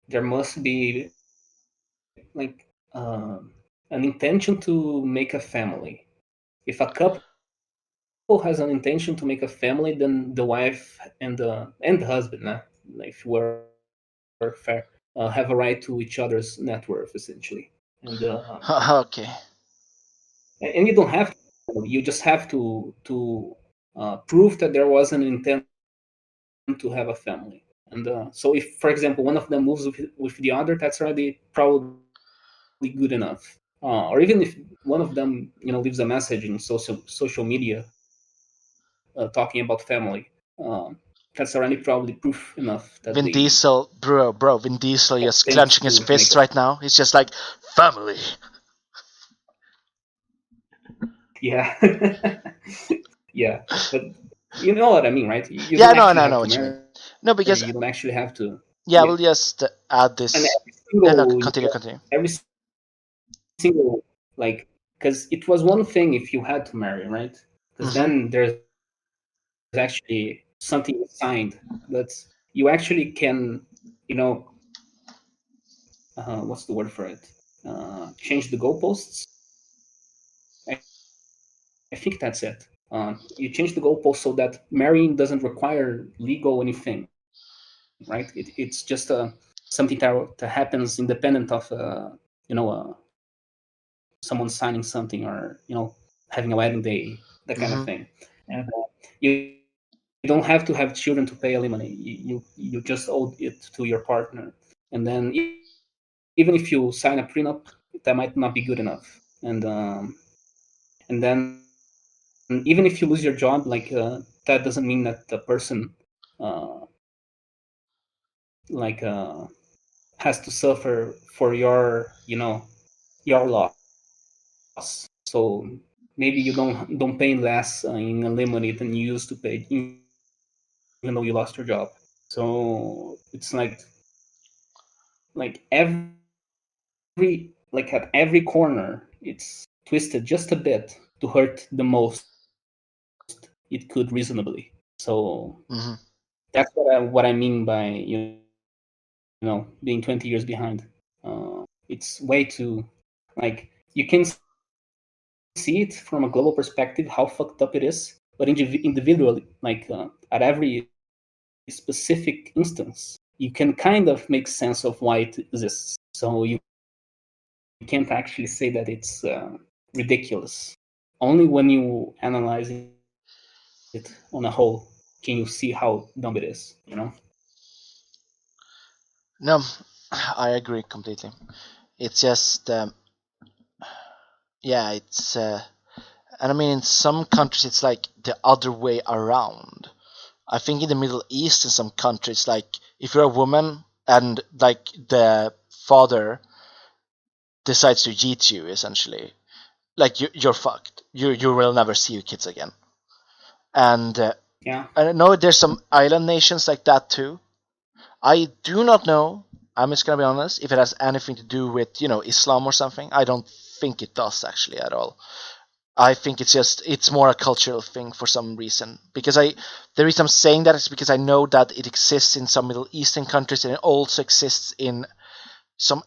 there must be like an intention to make a family. If a couple has an intention to make a family, then the wife and the husband, if we're fair, have a right to each other's net worth essentially, and Okay. and you don't have to, you just have to prove that there was an intent to have a family. And so, if, for example, one of them moves with the other, that's already probably good enough. Or even if one of them, leaves a message in social media talking about family, that's already probably proof enough that Vin they Diesel, bro, Vin Diesel just intend clenching his to make fists a right now. He's just like, family. yeah, yeah. But you know what I mean, right? You Yeah, don't no, no, I actually have know to what you mean. marry. No, because You don't actually have to. yeah, Yeah, we'll just add and this. No, continue, continue. every single like because it was one thing if you had to marry, right? Because Mm-hmm. then there's actually something signed that you actually can, you know, what's the word for it? Change the goalposts. I think that's it. You change the goalpost so that marrying doesn't require legal anything, right? It's just something that happens independent of, you know, someone signing something or having a wedding day, that kind of Mm-hmm. thing. And you don't have to have children to pay alimony. You just owe it to your partner, and then even if you sign a prenup, that might not be good enough. And then even if you lose your job, like that doesn't mean that the person uh, like has to suffer for your loss. So maybe you don't pay less in alimony than you used to pay, even though you lost your job. So it's like at every corner, it's twisted just a bit to hurt the most it could reasonably. So Mm-hmm. that's what I mean by being 20 years behind. It's way too like you can see it from a global perspective how fucked up it is, but individually, like at every specific instance, you can kind of make sense of why it exists. So you can't actually say that it's ridiculous. Only when you analyze it on a whole can you see how dumb it is. No, I agree completely. It's just, yeah, it's, and I mean, in some countries, it's like the other way around. I think in the Middle East, in some countries, like if you're a woman and like the father decides to cheat you, essentially, like you're fucked. You will never see your kids again. And Yeah. I know there's some island nations like that too. I do not know. I'm just gonna be honest. If it has anything to do with Islam or something, I don't think it does actually at all. I think it's more a cultural thing for some reason. Because the reason I'm saying that is because I know that it exists in some Middle Eastern countries and it also exists in some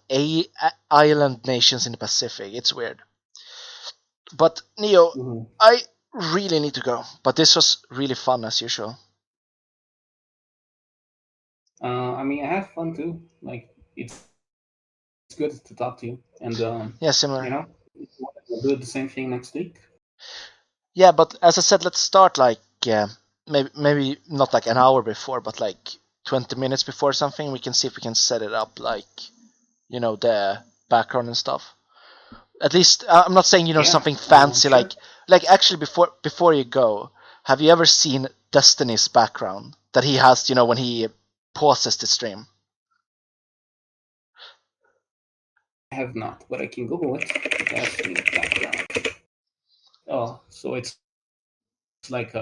island nations in the Pacific. It's weird. But Neo, Mhm. I really need to go. But this was really fun as usual. I mean, I had fun too. Like it's good to talk to you, and Yeah, similar. we'll do the same thing next week. Yeah, but as I said, let's start like maybe not like an hour before, but like 20 minutes before something. We can see if we can set it up like the background and stuff. At least I'm not saying Yeah, something fancy sure. like actually before you go. Have you ever seen Destiny's background? that he has, when he pauses the stream? I have not, but I can Google it. Yeon-Mi background. Oh, so it's like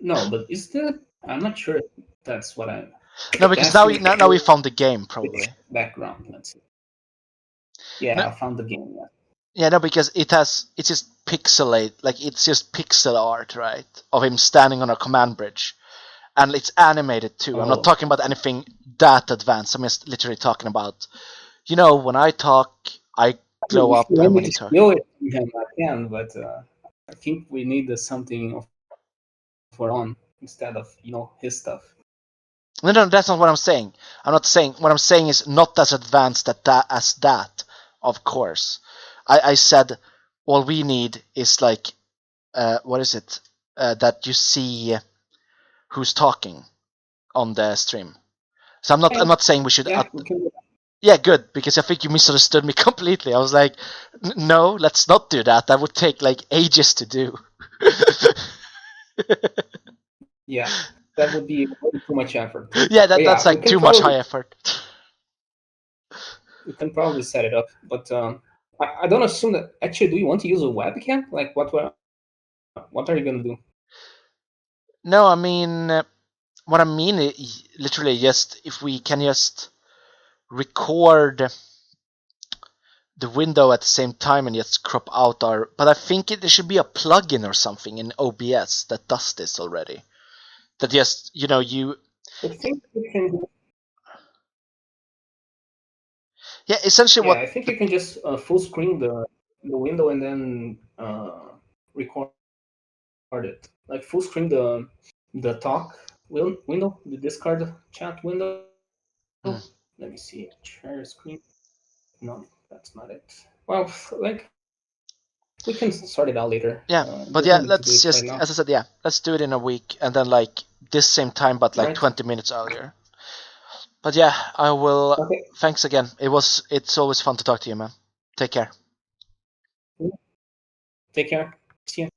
no, but is that? I'm not sure if that's what I. No, because now we found the game probably. Background. Let's see. Yeah, No, I found the game. Yeah. yeah, no, because it's just pixelate, like it's just pixel art, right, of him standing on a command bridge, and it's animated too. I'm not talking about anything that advanced. I'm just literally talking about, when I talk, I glow If up, you and want me when you to talk. steal it from him, I can, but I think we need something of our own instead of his stuff. No, that's not what I'm saying. I'm not saying. What I'm saying is not as advanced as that. Of course, I said all we need is like, what is it? That you see who's talking on the stream. So I'm not saying we should. Yeah, we can. Yeah, good, because I think you misunderstood me completely. I was like, no, let's not do that. That would take like ages to do. Yeah, that would be too much effort. Yeah, But that's yeah, we like can too much probably high effort. set it up. But I don't assume that. Actually, do you want to use a webcam? Like, what are you gonna do? No, I mean, what I mean is literally just if we can just record the window at the same time and just crop out our. But I think there should be a plugin or something in OBS that does this already. That just you. I think you can. Yeah, essentially Yeah, what. I think you can just full screen the window and then record it. Like full screen the talk window, the Discord chat window. Hmm. Let me see. Share screen. No, that's not it. Well, like we can sort it out later. Yeah, but There's yeah, no need to do let's it right just, now. as I said, yeah, let's do it in a week, and then like this same time, but like Right. 20 minutes earlier. But yeah, I will. Okay. Thanks again. It's always fun to talk to you, man. Take care. Take care. See you.